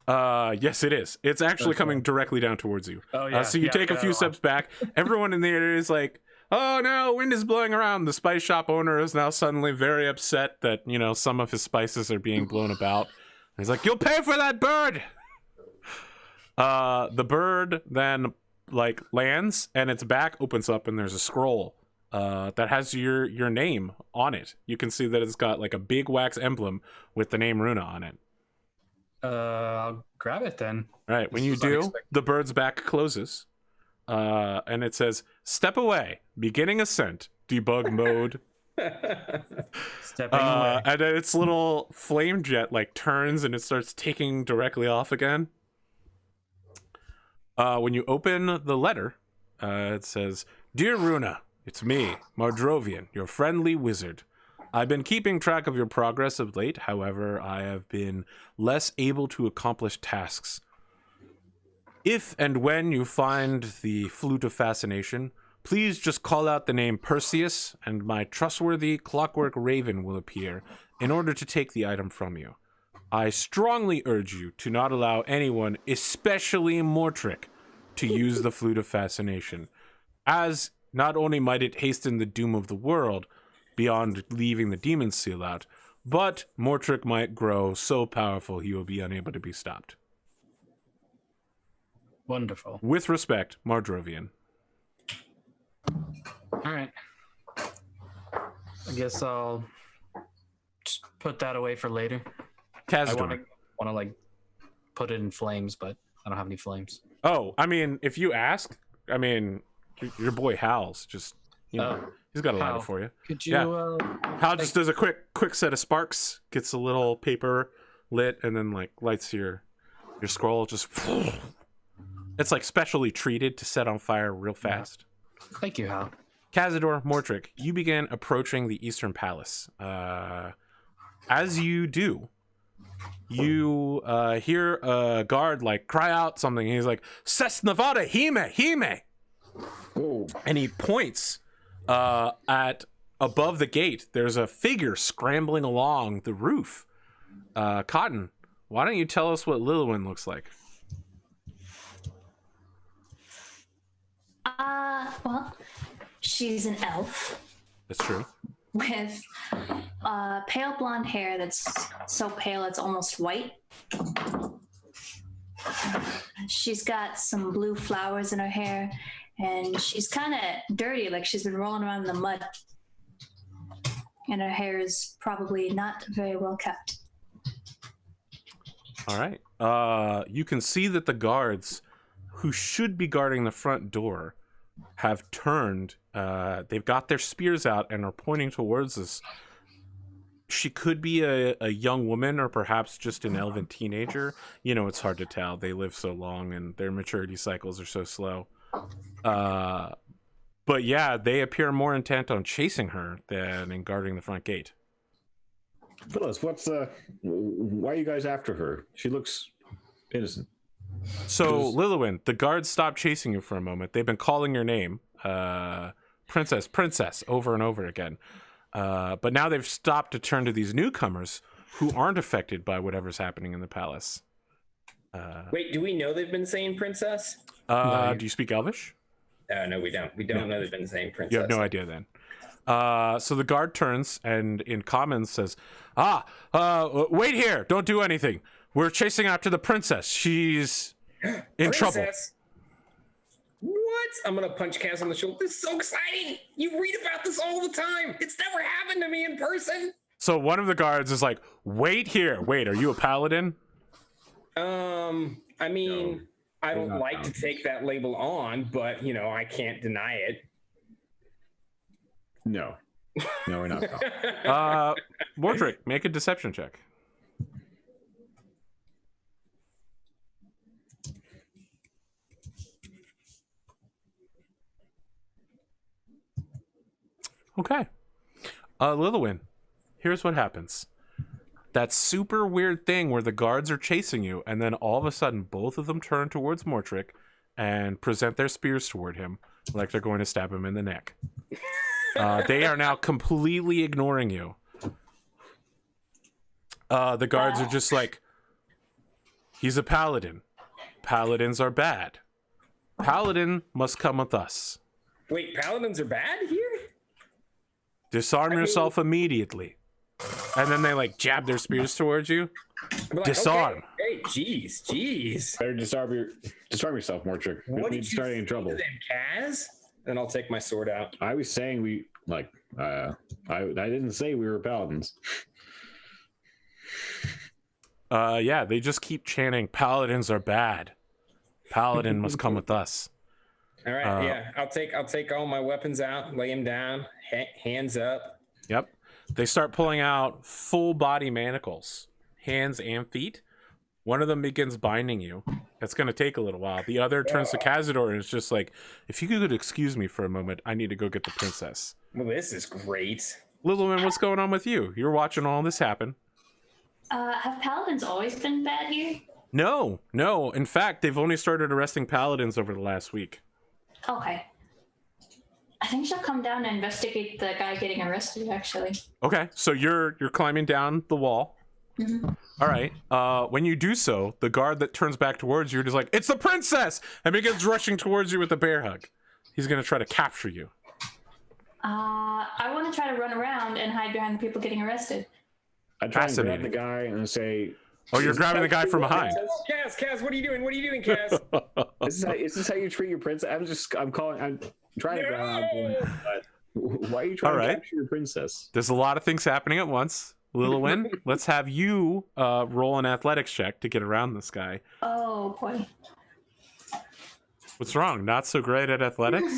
Yes, it is. It's actually coming directly down towards you. Oh, yeah. So you take a few steps back. Everyone in the area is like, "Oh no, wind is blowing around." The spice shop owner is now suddenly very upset that, you know, some of his spices are being blown about. He's like, "You'll pay for that bird." The bird then like lands and its back opens up and there's a scroll that has your name on it. You can see that it's got like a big wax emblem with the name Runa on it. I'll grab it then. All right, when you do, the bird's back closes, and it says, "Step away, beginning ascent, debug mode." Stepping away. And then its little flame jet like turns and it starts taking directly off again. When you open the letter, it says, "Dear Runa, it's me, Mardrovian, your friendly wizard. I've been keeping track of your progress of late. However, I have been less able to accomplish tasks. If and when you find the Flute of Fascination, please just call out the name Perseus, and my trustworthy clockwork raven will appear in order to take the item from you. I strongly urge you to not allow anyone, especially Mortrick, to use the Flute of Fascination, as not only might it hasten the doom of the world beyond leaving the demon seal out, but Mortrick might grow so powerful he will be unable to be stopped. Wonderful. With respect, Mardrovian." All right. I guess I'll just put that away for later. I Kazador. want to like put it in flames, but I don't have any flames. Oh, I mean, if you ask, I mean, your boy Hal's just, you know, he's got a lighter Hal, for you. Could you? Yeah. Hal just does a quick set of sparks, gets a little paper lit, and then like lights your scroll. Just, it's like specially treated to set on fire real fast. Thank you, Hal. Kazador, Mortrick, you begin approaching the Eastern Palace. As you do, you hear a guard like cry out something. He's like, "Ses Nevada, Hime!" Oh, And he points at above the gate. There's a figure scrambling along the roof. Cotton, why don't you tell us what Lilwyn looks like? Well, she's an elf That's true. with pale blonde hair that's so pale it's almost white. She's got some blue flowers in her hair, and she's kind of dirty, like she's been rolling around in the mud. And her hair is probably not very well kept. All right. You can see that the guards who should be guarding the front door have turned. They've got their spears out and are pointing towards us. She could be a young woman or perhaps just an elven teenager. You know, it's hard to tell. They live so long and their maturity cycles are so slow. But yeah, they appear more intent on chasing her than in guarding the front gate. Phyllis, why are you guys after her? She looks innocent. So, Lilwyn, the guards stopped chasing you for a moment. They've been calling your name, Princess, over and over again. But now they've stopped to turn to these newcomers who aren't affected by whatever's happening in the palace. Wait, do we know they've been saying princess? Do you speak Elvish? No, we don't. We don't know they've been saying princess. You have no idea then. So the guard turns and in common says, wait here. Don't do anything. We're chasing after the princess. She's in trouble. What? I'm going to punch Kaz on the shoulder. This is so exciting. You read about this all the time. It's never happened to me in person. So one of the guards is like, wait here. Wait, are you a paladin? I mean, I don't like to take that label on, but, you know, I can't deny it. No, we're not. Mortrick, make a deception check. Okay. Lilywin, here's what happens. That super weird thing where the guards are chasing you, and then all of a sudden both of them turn towards Mortrick and present their spears toward him like they're going to stab him in the neck. They are now completely ignoring you. The guards are just like, he's a paladin. Paladins are bad. Paladin must come with us. Wait, paladins are bad here? Disarm yourself immediately. And then they like jab their spears towards you. Like, Disarm. Okay. Hey, jeez. Better disarm yourself, Mortrick. What did you starting in say trouble? to them, Kaz? Then I'll take my sword out. I was saying we like. I didn't say we were paladins. Yeah, they just keep chanting, paladins are bad. Paladin must come with us. All right, yeah. I'll take all my weapons out, lay them down, hands up. Yep. They start pulling out full body manacles, hands and feet. One of them begins binding you. That's going to take a little while. The other turns to Kazador and is just like, if you could excuse me for a moment, I need to go get the princess. Well, this is great. Littleman, what's going on with you? You're watching all this happen. Have paladins always been bad here? No. In fact, they've only started arresting paladins over the last week. Okay. I think she'll come down and investigate the guy getting arrested, actually. Okay, so you're climbing down the wall. Mm-hmm. All right. When you do so, the guard that turns back towards you is like, it's the princess! And begins rushing towards you with a bear hug. He's going to try to capture you. I want to try to run around and hide behind the people getting arrested. I try and grab Fascinating. the guy and say, Oh, you're grabbing the guy from behind. Kaz, what are you doing? What are you doing, Kaz? is this how you treat your princess? I'm trying to grab him, but why are you trying to capture your princess? There's a lot of things happening at once. Lilywin, let's have you roll an athletics check to get around this guy. Oh, boy. What's wrong? Not so great at athletics?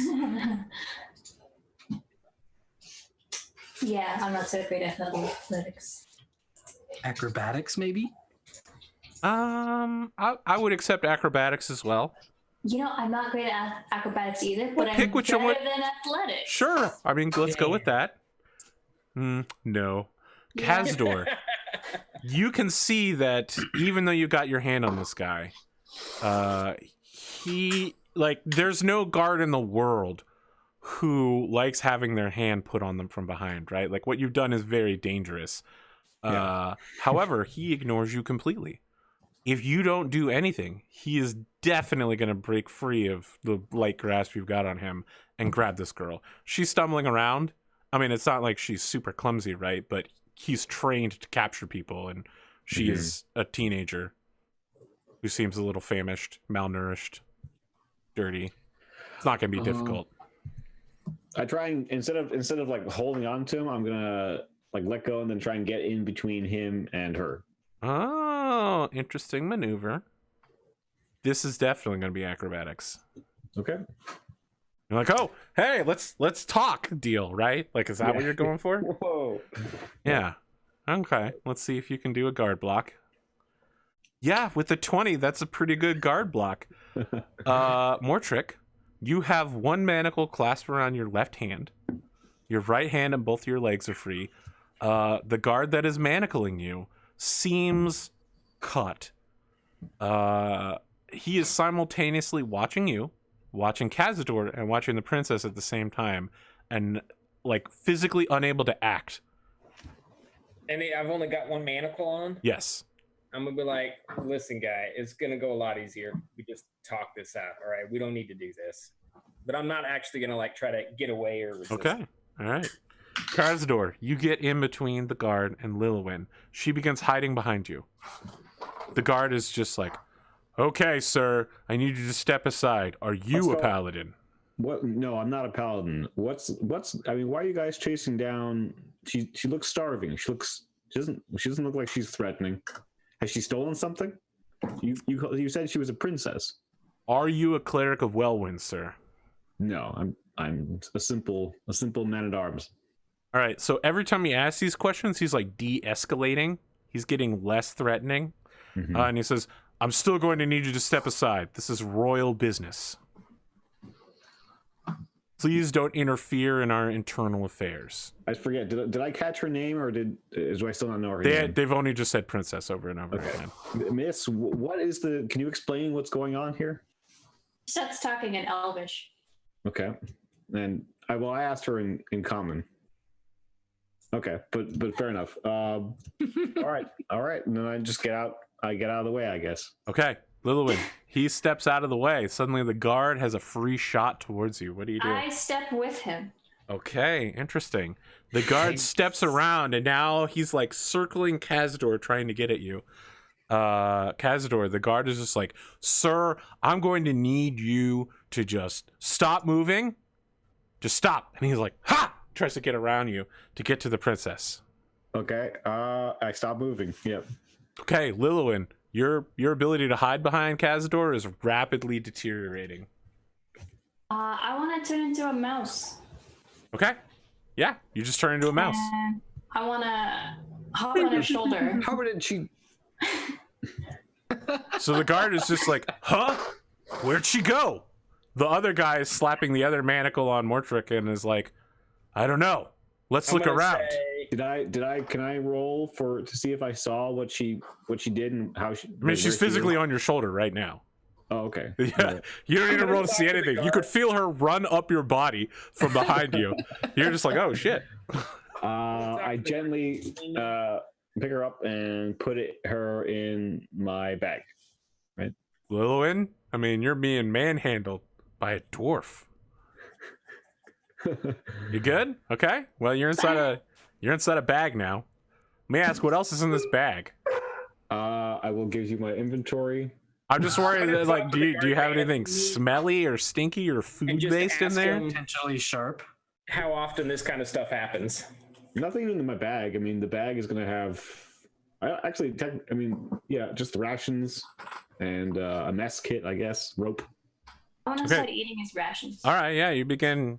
Yeah, I'm not so great at athletics. Acrobatics, maybe? I would accept acrobatics as well. You know, I'm not great at acrobatics either, but I'm pick which better one- than athletics. Sure. I mean, let's go with that. No. Kazador, you can see that even though you got your hand on this guy, there's no guard in the world who likes having their hand put on them from behind, right? Like, what you've done is very dangerous. However, he ignores you completely. If you don't do anything, he is definitely going to break free of the light grasp you've got on him and grab this girl. She's stumbling around. I mean, it's not like she's super clumsy, right? But he's trained to capture people, and she is a teenager who seems a little famished, malnourished, dirty. It's not going to be difficult. I try and instead of like holding on to him, I'm gonna like let go and then try and get in between him and her. Oh, interesting maneuver. This is definitely going to be acrobatics. Okay. You're like, oh, hey, let's talk deal, right? Like, is that what you're going for? Whoa. Yeah. Okay. Let's see if you can do a guard block. Yeah, with the 20, that's a pretty good guard block. Mortrick, you have one manacle clasped around your left hand. Your right hand and both your legs are free. The guard that is manacling you seems cut. He is simultaneously watching you, watching Kazador, and watching the princess at the same time, and like physically unable to act. And I've only got one manacle on. Yes. I'm gonna be like, listen, guy, it's gonna go a lot easier. We just talk this out. All right, we don't need to do this. But I'm not actually gonna like try to get away or resist. Okay. All right. Kazador, you get in between the guard and Lilywin. She begins hiding behind you. The guard is just like, okay, sir, I need you to step aside. Are you a paladin? What? No, I'm not a paladin. What's? I mean, why are you guys chasing down? She looks starving. She doesn't look like she's threatening. Has she stolen something? You said she was a princess. Are you a cleric of Wellwind, sir? No, I'm a simple man at arms. All right, so every time he asks these questions, he's like de-escalating. He's getting less threatening. And he says, I'm still going to need you to step aside. This is royal business. Please don't interfere in our internal affairs. I forget. Did I catch her name, or do I still not know her name? They've only just said princess over and over again. Miss, what is the? Can you explain what's going on here? Starts talking in Elvish. Okay, and I asked her in common. Okay, but fair enough. All right, and then I just get out. I get out of the way, I guess. Okay, Lilwyn, he steps out of the way. Suddenly, the guard has a free shot towards you. What do you do? I step with him. Okay, interesting. The guard steps around, and now he's like circling Kazador, trying to get at you. Kazador, the guard is just like, sir, I'm going to need you to just stop moving. Just stop. And he's like, ha! Tries to get around you to get to the princess. Okay, I stop moving. Yep. Okay, Lilwyn, your ability to hide behind Kazador is rapidly deteriorating. I want to turn into a mouse. Okay. Yeah, you just turn into a mouse. And I want to hop on his shoulder. How did she? So the guard is just like, huh? Where'd she go? The other guy is slapping the other manacle on Mortrick and is like, I don't know. Let's look around. Can I roll to see if I saw what she did and how she? I mean, she's physically on your shoulder right now. Oh, okay. Yeah, you don't need to roll to see anything. You could feel her run up your body from behind you. You're just like, oh shit. I gently pick her up and put her in my bag. Right. Lilwyn, I mean, you're being manhandled by a dwarf. You good? Okay. Well, you're inside a bag now. Let me ask, what else is in this bag? I will give you my inventory. I'm just worried that, like, do you have anything smelly or stinky or food based in there? Potentially sharp. How often this kind of stuff happens? Nothing in my bag. I mean, the bag is going to have. Just rations and a mess kit, I guess. Rope. I want to start eating his rations. All right, yeah, you begin,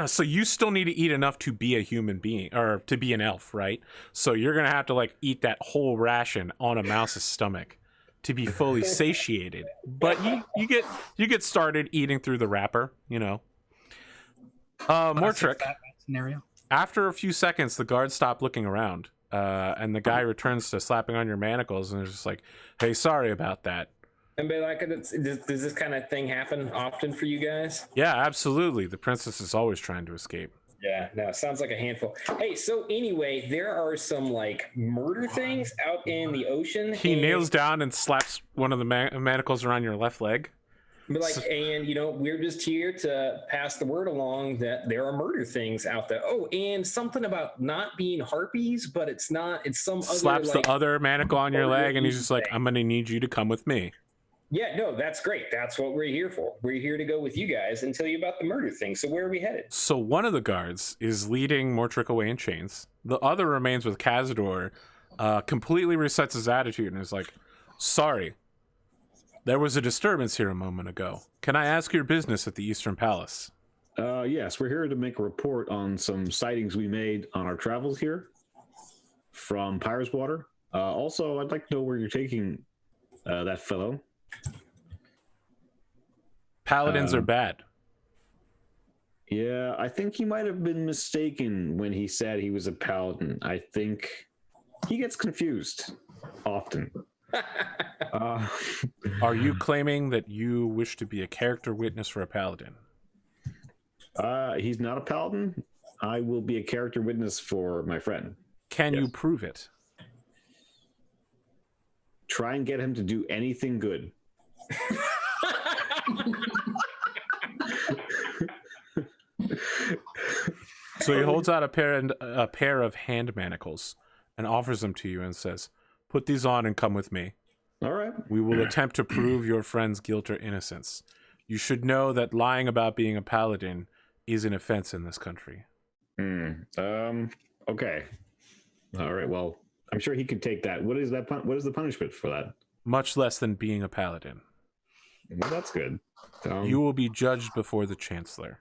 so you still need to eat enough to be a human being, or to be an elf, right? So you're going to have to, like, eat that whole ration on a mouse's stomach to be fully satiated. But you get started eating through the wrapper, Mortrick, scenario. after a few seconds, the guards stop looking around, and the guy returns to slapping on your manacles, and is just like, hey, sorry about that. And be like, does this kind of thing happen often for you guys? Yeah, absolutely. The princess is always trying to escape. Yeah, no, it sounds like a handful. Hey, so anyway, there are some like murder things out in the ocean. He kneels down and slaps one of the manacles around your left leg. But we're just here to pass the word along that there are murder things out there. Oh, and something about not being harpies, but it's not. It's some slaps other, the other manacle on your leg, and he's just like, I'm gonna need you to come with me. Yeah, no, that's great. That's what we're here for. We're here to go with you guys and tell you about the murder thing. So where are we headed? So one of the guards is leading Mortrick away in chains. The other remains with Kazador, completely resets his attitude and is like, sorry, there was a disturbance here a moment ago. Can I ask your business at the Eastern Palace? Yes, we're here to make a report on some sightings we made on our travels here from Pyre's Water. Also, I'd like to know where you're taking that fellow. Paladins are bad. Yeah, I think he might have been mistaken when he said he was a paladin. I think he gets confused often. Are you claiming that you wish to be a character witness for a paladin? He's not a paladin. I will be a character witness for my friend. Can you prove it? Try and get him to do anything good. So he holds out a pair of hand manacles and offers them to you and says, put these on and come with me. All right. We will attempt to prove your friend's guilt or innocence. You should know that lying about being a paladin is an offense in this country. Okay. All right. Well, I'm sure he could take that. What is that? What is the punishment for that? Much less than being a paladin. Well, that's good. You will be judged before the chancellor.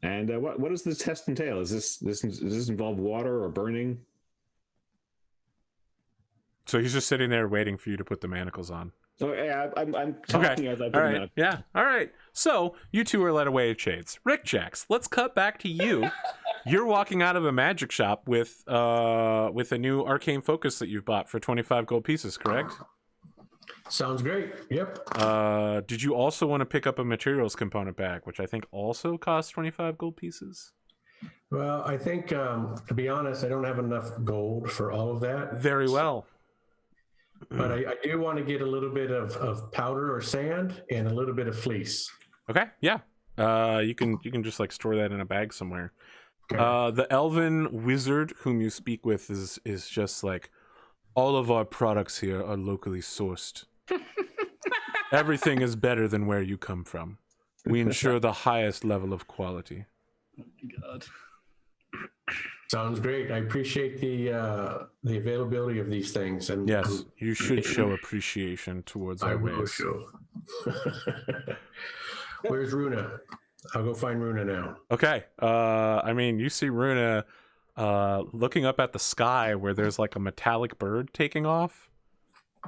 And what does this test entail? Does this involve water or burning? So he's just sitting there waiting for you to put the manacles on. So yeah, I'm talking as I put All them right. out. Yeah. All right. So you two are led away in chains. Rik-Jaxx, let's cut back to you. You're walking out of a magic shop with a new arcane focus that you've bought for 25 gold pieces, correct? Sounds great. Yep. Did you also want to pick up a materials component bag, which I think also costs 25 gold pieces? Well, I think, to be honest, I don't have enough gold for all of that. Very well. But I do want to get a little bit of powder or sand and a little bit of fleece. Okay. Yeah. You can just like store that in a bag somewhere. Okay. The elven wizard whom you speak with is just like, all of our products here are locally sourced. Everything is better than where you come from. We ensure the highest level of quality. Oh my God. Sounds great. I appreciate the availability of these things. And Yes, you should show appreciation towards I our will ways. show. Where's Runa? I'll go find Runa now. Okay. I mean, you see Runa looking up at the sky where there's like a metallic bird taking off.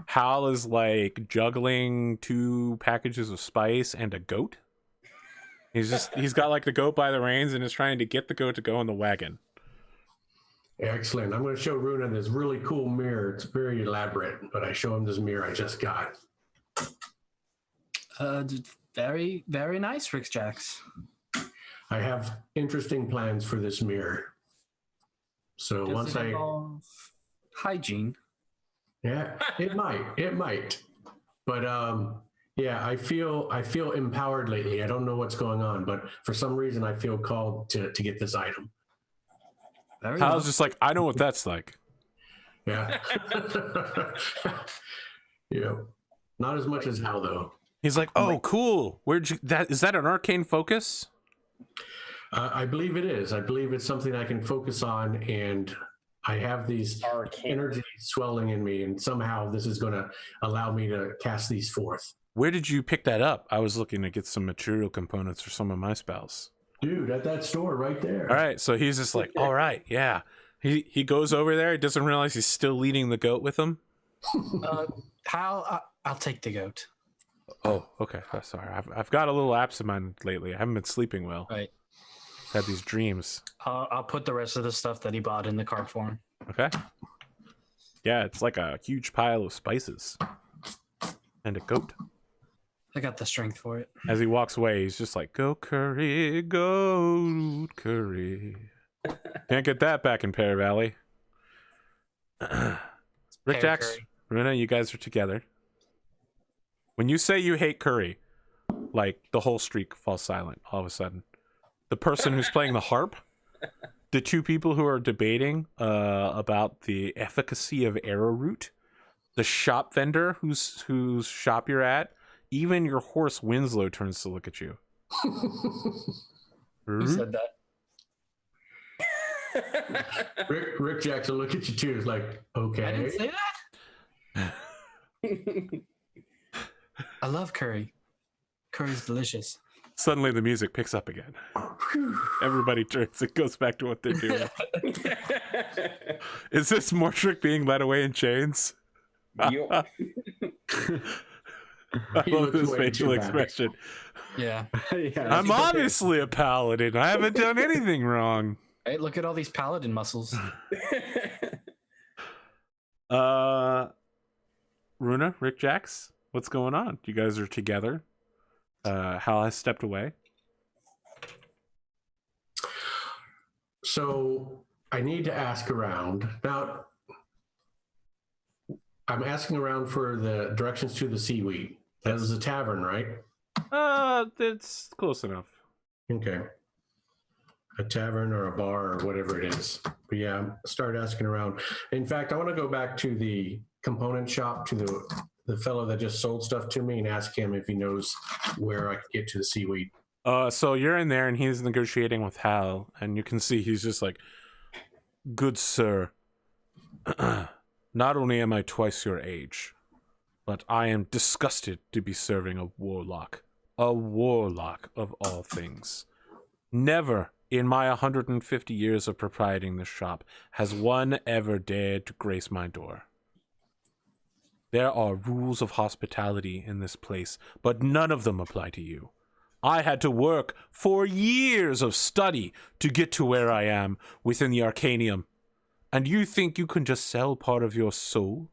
Hal is like juggling 2 packages of spice and a goat. He's got like the goat by the reins and is trying to get the goat to go in the wagon. Excellent. I'm going to show Runa this really cool mirror. It's very elaborate, but I show him this mirror I just got. Very, very nice, Rik-Jaxx. I have interesting plans for this mirror. So Does once it involve hygiene? yeah, it might. But yeah, I feel empowered lately. I don't know what's going on, but for some reason I feel called to get this item. Very Hal's well. just like, I know what that's like. Yeah. Yeah. Not as much as Hal though. He's like, oh, cool. Is that an arcane focus? I believe it is. I believe it's something I can focus on, and I have these Arcane. energy swelling in me, and somehow this is going to allow me to cast these forth. Where did you pick that up? I was looking to get some material components for some of my spells. Dude, at that store right there. All right, so he's just like, all right, yeah. He goes over there. He doesn't realize he's still leading the goat with him. I'll take the goat. Oh, okay. Oh, sorry. I've got a little absent lately. I haven't been sleeping well. Right. Had these dreams. I'll put the rest of the stuff that he bought in the cart for him. Okay. Yeah, it's like a huge pile of spices and a goat. I got the strength for it. As he walks away, he's just like, go curry, go curry. Can't get that back in Pear Valley. Rik-Jaxx, curry. Runa, you guys are together. When you say you hate curry, like the whole street falls silent all of a sudden. The person who's playing the harp, the 2 people who are debating about the efficacy of arrowroot, the shop vendor whose shop you're at, even your horse Winslow turns to look at you. Who said that? Rik-Jaxx will look at you too. It's like, okay. I didn't say that. I love curry. Curry's delicious. Suddenly the music picks up again. Everybody turns and goes back to what they're doing. Is this Mortrick being led away in chains? Yo. I He love looks his way facial too bad. expression. Yeah. Yeah, I'm obviously a paladin. I haven't done anything wrong. Hey, look at all these paladin muscles. Runa, Rik-Jaxx, what's going on? You guys are together. Hal has stepped away. So I need to ask around. Now, I'm asking around for the directions to the seaweed. That is a tavern, right? It's close enough. Okay. A tavern or a bar or whatever it is. But yeah, start asking around. In fact, I want to go back to the component shop, to the fellow that just sold stuff to me, and ask him if he knows where I can get to the seaweed. So you're in there and he's negotiating with Hal, and you can see he's just like, good sir, not only am I twice your age, but I am disgusted to be serving a warlock of all things. Never in my 150 years of proprieting this shop has one ever dared to grace my door. There are rules of hospitality in this place, but none of them apply to you. I had to work for years of study to get to where I am within the Arcanium. And you think you can just sell part of your soul?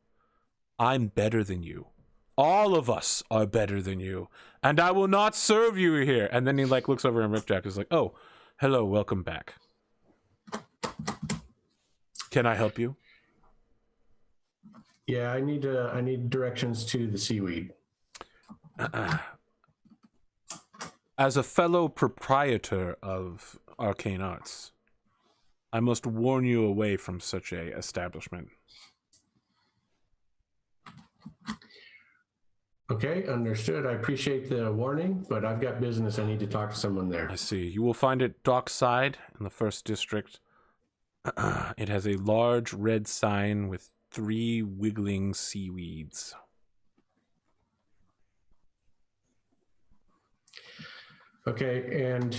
I'm better than you. All of us are better than you. And I will not serve you here. And then he like looks over and Rik-Jaxx is like, oh, hello, welcome back. Can I help you? Yeah, I need directions to the seaweed. As a fellow proprietor of arcane arts, I must warn you away from such a establishment. Okay, understood. I appreciate the warning, but I've got business. I need to talk to someone there. I see. You will find it dockside in the 1st district. It has a large red sign with 3 wiggling seaweeds. Okay, and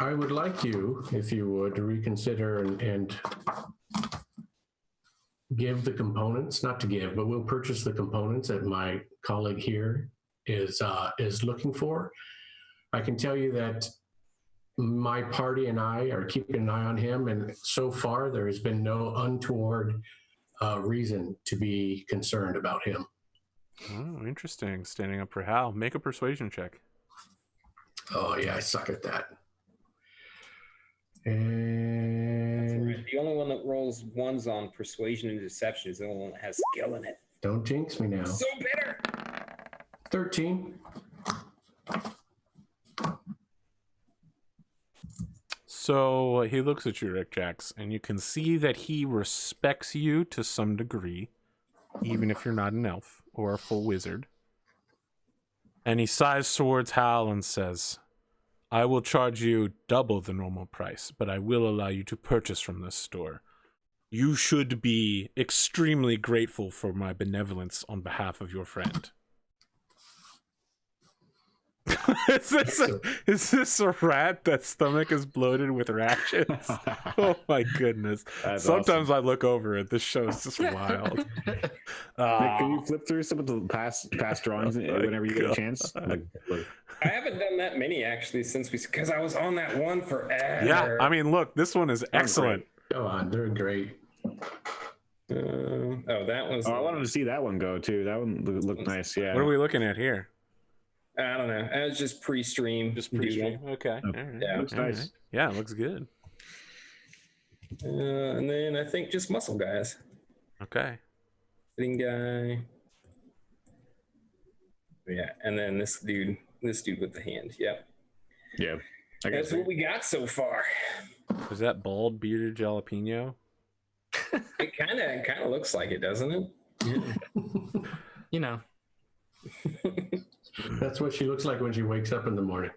I would like you, if you would, to reconsider and give the components, not to give, but we'll purchase the components that my colleague here is looking for. I can tell you that my party and I are keeping an eye on him, and so far there has been no untoward reason to be concerned about him. Oh, interesting. Standing up for Hal. Make a persuasion check. Oh yeah, I suck at that. And The only one that rolls ones on persuasion and deception is the only one that has skill in it. don't jinx me now. So bitter. 13. So he looks at you, Rik-Jaxx, and you can see that he respects you to some degree, even if you're not an elf or a full wizard. And he sighs towards Hal and says, I will charge you double the normal price, but I will allow you to purchase from this store. You should be extremely grateful for my benevolence on behalf of your friend. Is this a rat that's stomach is bloated with rations? Oh my goodness. That's Sometimes awesome. I look over it. This show is just wild. Nick, can you flip through some of the past drawings whenever you get a chance? Look. I haven't done that many actually since because I was on that one forever. Yeah, I mean, look, this one is excellent. Go on, they're great. That one's. Oh, I wanted to see that one go too. That one looked nice. Yeah. What are we looking at here? I don't know. It was just pre-stream. Just pre-stream. Okay. All right. Yeah, looks All nice. right. Yeah, it looks good. And then I think just muscle guys. Okay. Sitting guy. Yeah, and then this dude with the hand. Yep. Yeah. I guess That's what we got so far. Is that bald bearded jalapeno? It kind of looks like it, doesn't it? Yeah. You know. That's what she looks like when she wakes up in the morning.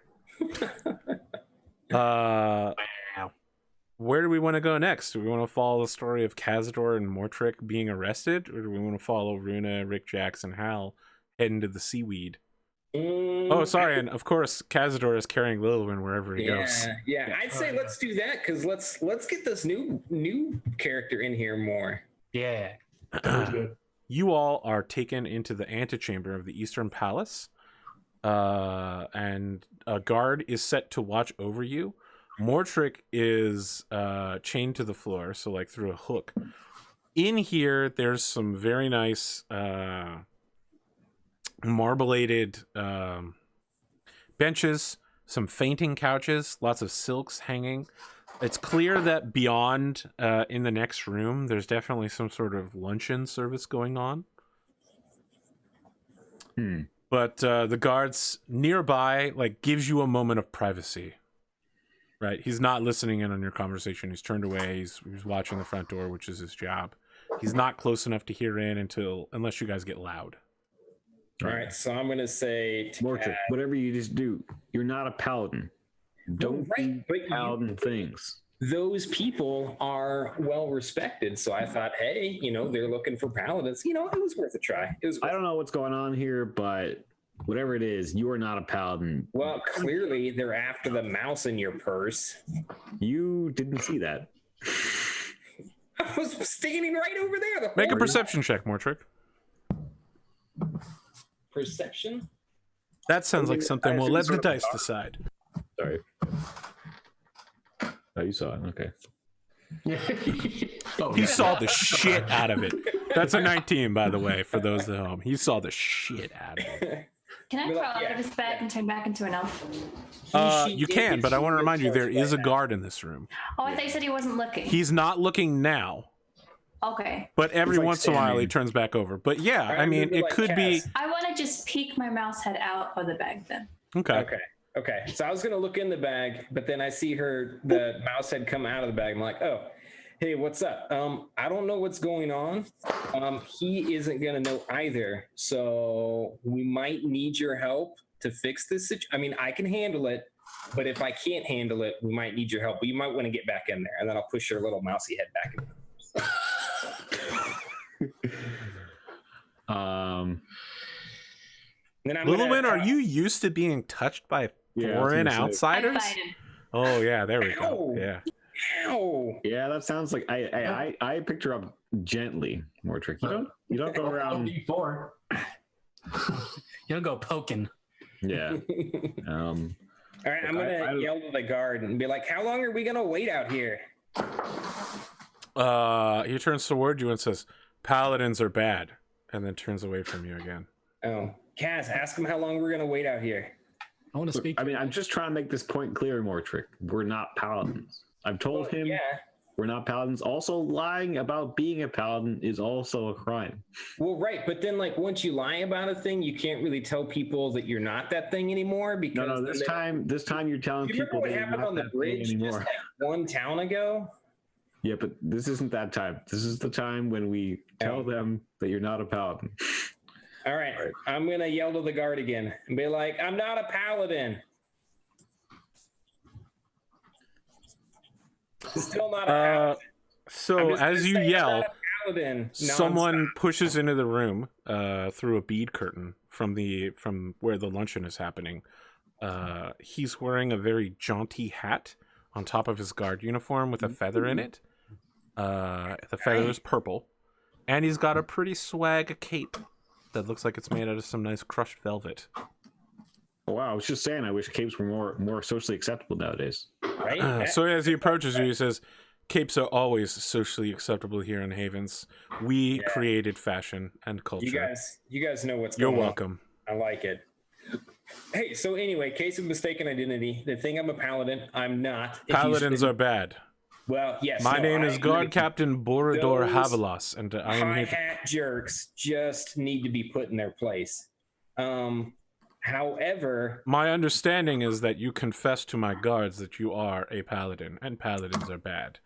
Where do we want to go next? Do we want to follow the story of Kazador and Mortrick being arrested, or do we want to follow Runa, Rik-Jaxx, and Hal heading to the seaweed? Oh, sorry, and of course Kazador is carrying Lilwyn wherever he goes. Yeah. I'd say let's do that because let's get this new character in here more. Yeah. You all are taken into the antechamber of the Eastern Palace, and a guard is set to watch over you. Mortrick is chained to the floor, so like through a hook. In here, there's some very nice marbleated benches, some fainting couches, lots of silks hanging. It's clear that beyond in the next room, there's definitely some sort of luncheon service going on. But the guards nearby like gives you a moment of privacy. Right? He's not listening in on your conversation. He's turned away. He's watching the front door, which is his job. He's not close enough to hear in unless you guys get loud. All right, so I'm gonna say to Mortrick, whatever you just do, you're not a paladin. Don't right, do paladin things. Those people are well respected, so I thought, hey, they're looking for paladins. It was worth a try. I don't know what's going on here, but whatever it is, you are not a paladin. Well, clearly they're after the mouse in your purse. You didn't see that. I was standing right over there. Make a perception check, Mortrick. Perception. That sounds like something we'll assume let it's the sort of dice decide. Sorry. Oh, you saw it. Okay. Oh, He yeah. saw the shit out of it. That's a 19, by the way, for those at home. He saw the shit out of it. Can I We're crawl like, out of his bag and turn back into an elf? You can, but I want to remind you there is a guard in this room. Oh, I thought you said he wasn't looking. He's not looking now, Okay. but every like once in a while he standing. turns back over. But yeah, Alright, I mean, we're it like could be. Cass. I want to just peek my mouse head out of the bag then. Okay. Okay. So I was gonna look in the bag, but then I see the mouse head come out of the bag. I'm like, oh, hey, what's up? I don't know what's going on. He isn't gonna know either. So we might need your help to fix this situation. I mean, I can handle it, but if I can't handle it, we might need your help. But you might want to get back in there, and then I'll push your little mousy head back in. Then I'm Little gonna Win, are you used to being touched by Yeah, I was foreign gonna say. outsiders? I fight him. Oh yeah, there we Ow. go. Yeah. Ow! Yeah, that sounds like I picked her up gently, Mortrick. You don't go around. D4. You don't go poking. Yeah. All right, I'm gonna yell to the guard and be like, "How long are we gonna wait out here?" He turns toward you and says, "Paladins are bad," and then turns away from you again. Oh, Cass, ask him how long we're gonna wait out here. I want to Look, speak. I mean, I'm just trying to make this point clear, Mortrick. We're not paladins. I've told him Yeah. we're not paladins. Also, lying about being a paladin is also a crime. Well, right, but then like once you lie about a thing, you can't really tell people that you're not that thing anymore because No, then this time you're telling You remember people what that you're happened not on the that thing bridge just anymore. like one town ago? Yeah, but this isn't that time. This is the time when we tell them that you're not a paladin. All right, I'm gonna yell to the guard again and be like, "I'm not a paladin." Still not a paladin. So I'm just gonna as you say I'm yell, not a paladin. someone pushes into the room through a bead curtain from where the luncheon is happening. He's wearing a very jaunty hat on top of his guard uniform with a feather in it. The feather is purple, and he's got a pretty swag cape that looks like it's made out of some nice crushed velvet. Wow, I was just saying I wish capes were more socially acceptable nowadays. right? So as he approaches you, he says, "Capes are always socially acceptable here in Havens. We created fashion and culture. You guys know what's You're going welcome." on. I like it. Hey, so anyway, case of mistaken identity. They think I'm a paladin. I'm not. If you Paladins said- are bad. Well, yes. My no, name I is agree. Guard Captain Borador Those Havalas, and I am High here to... hat jerks just need to be put in their place. However, My understanding is that you confess to my guards that you are a paladin, and paladins are bad.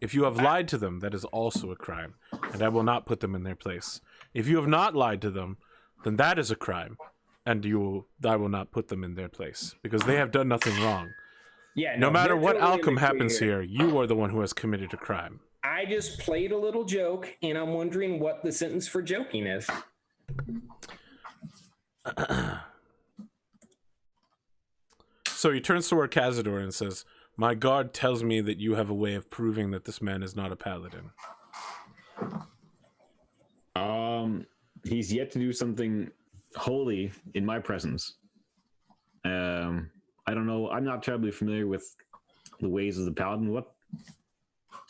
If you have lied to them, that is also a crime, and I will not put them in their place. If you have not lied to them, then that is a crime, and I will not put them in their place, because they have done nothing wrong. yeah, No matter they're what totally in outcome the happens clear. here, you are the one who has committed a crime. I just played a little joke, and I'm wondering what the sentence for joking is. So he turns toward Kazador and says, "My guard tells me that you have a way of proving that this man is not a paladin." He's yet to do something holy in my presence. I don't know. I'm not terribly familiar with the ways of the paladin. What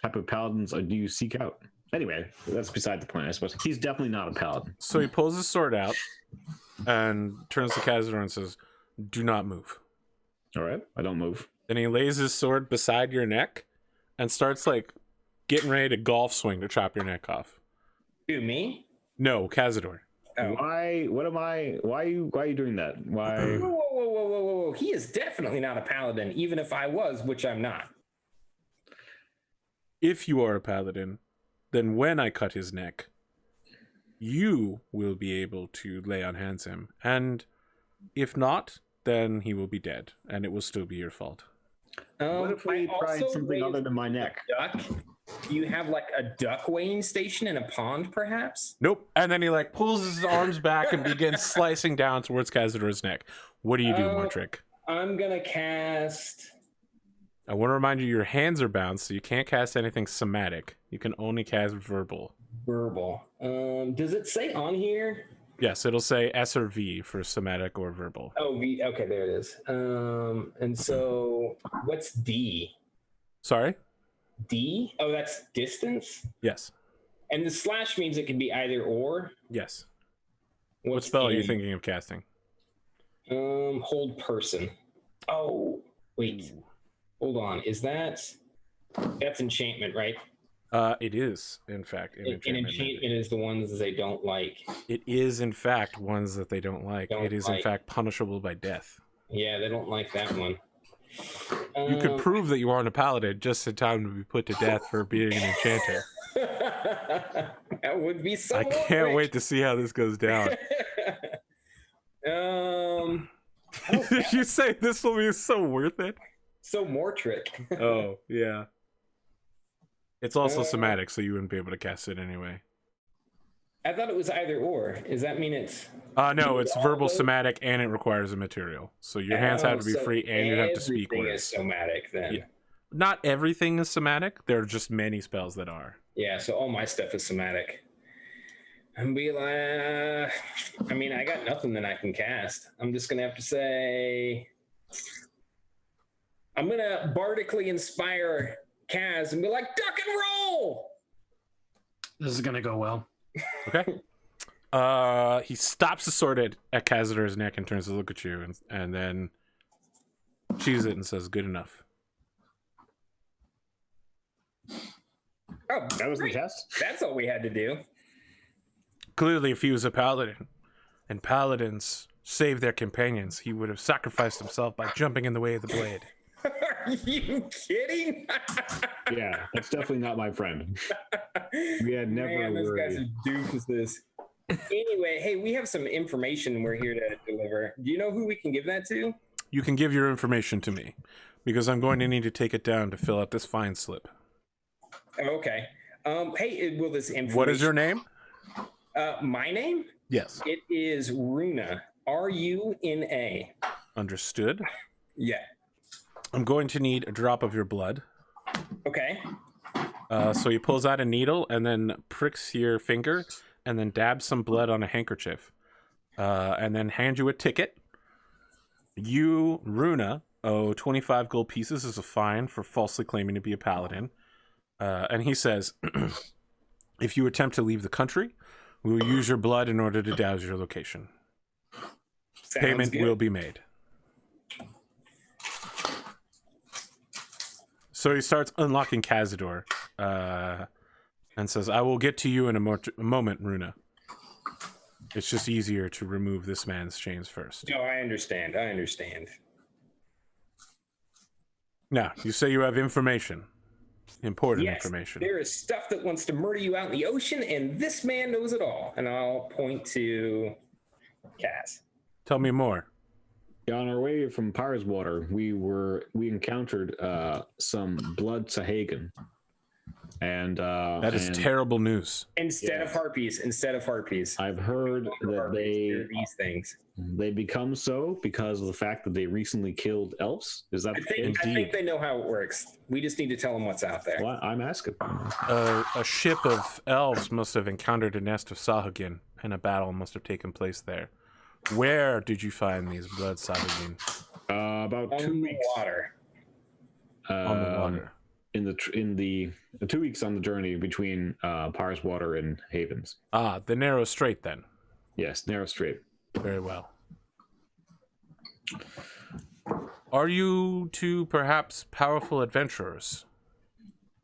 type of paladins do you seek out? Anyway, that's beside the point, I suppose. He's definitely not a paladin. So he pulls his sword out and turns to Kazador and says, "Do not move." All right, I don't move. Then he lays his sword beside your neck and starts like getting ready to golf swing to chop your neck off. Who, me? No, Kazador. Oh. Why? What am I? Why are you doing that? Why? Whoa. He is definitely not a paladin, even if I was, which I'm not. If you are a paladin, then when I cut his neck, you will be able to lay on hands him. And if not, then he will be dead, and it will still be your fault. What if we I tried also something other raised than my neck? duck. Do you have like a duck weighing station in a pond, perhaps? Nope. And then he like pulls his arms back and begins slicing down towards Kazador's neck. What do you do, Mortrick? I'm gonna cast. I want to remind you, your hands are bound, so you can't cast anything somatic. You can only cast verbal. Verbal. Does it say on here Yes, it'll say S or V for somatic or verbal. Oh, V. Okay, there it is. And so what's D? Sorry? D? Oh, that's distance. Yes. And the slash means it can be either or. Yes. What What's spell are you N? thinking of casting? Hold person. Oh, wait. Hold on. Is that's enchantment, right? It is, in fact, an An enchantment. enchantment is the ones they don't like. It is, in fact, ones that they don't like. Don't It is, in like. fact, punishable by death. Yeah, they don't like that one. You could prove that you aren't a paladin just in time to be put to death for being an enchanter. That would be so. I can't wait to see how this goes down. Did you say this will be so worth it? So Mortrick. Oh, yeah. It's also somatic, so you wouldn't be able to cast it anyway. I thought it was either or. Does that mean it's? No, it's verbal, somatic, and it requires a material. So your hands have to be so free, and you have to speak everything words. is somatic then. Yeah. Not everything is somatic. There are just many spells that are. Yeah, so all my stuff is somatic. And be like, I mean, I got nothing that I can cast. I'm just gonna have to say, I'm gonna bardically inspire Kaz and be like, duck and roll. This is gonna go well. Okay. He stops the sword at Kazador's neck and turns to look at you, and then chews it and says, "Good enough." Oh, That was the great. test. That's all we had to do. Clearly, if he was a paladin, and paladins save their companions, he would have sacrificed himself by jumping in the way of the blade. Are you kidding? Yeah, that's definitely not my friend. We had never Man, those guys worried. are doofuses. Anyway, hey, we have some information we're here to deliver. Do you know who we can give that to? You can give your information to me, because I'm going to need to take it down to fill out this fine slip. Oh, okay. Hey, will this information? What is your name? My name? Yes. It is Runa. Runa. Understood. Yeah. I'm going to need a drop of your blood. Okay. So he pulls out a needle and then pricks your finger and then dabs some blood on a handkerchief. And then hand you a ticket. You, Runa, owe 25 gold pieces as a fine for falsely claiming to be a paladin. And he says, if you attempt to leave the country, we will use your blood in order to douse your location. Sounds Payment good. will be made. So he starts unlocking Kazador and says, I will get to you in a moment, Runa. It's just easier to remove this man's chains first. No, I understand. I understand. Now, you say you have information. Important Yes, information. there is stuff that wants to murder you out in the ocean, and this man knows it all. And I'll point to Kaz. Tell me more. Yeah, on our way from Parswater, we encountered some blood Sahagan, and That is and terrible news. Instead of harpies. I've heard that They're they these things. become so because of the fact that they recently killed elves. Is that I the think, case? I Indeed. think they know how it works. We just need to tell them what's out there. Well, I'm asking. A ship of elves must have encountered a nest of Sahagin, and a battle must have taken place there. Where did you find these blood Sahagin? About On 2 the weeks water. On the water. in the 2 weeks on the journey between Parswater and Havens. Ah, the narrow strait then. Yes, narrow strait. Very well. Are you two perhaps powerful adventurers?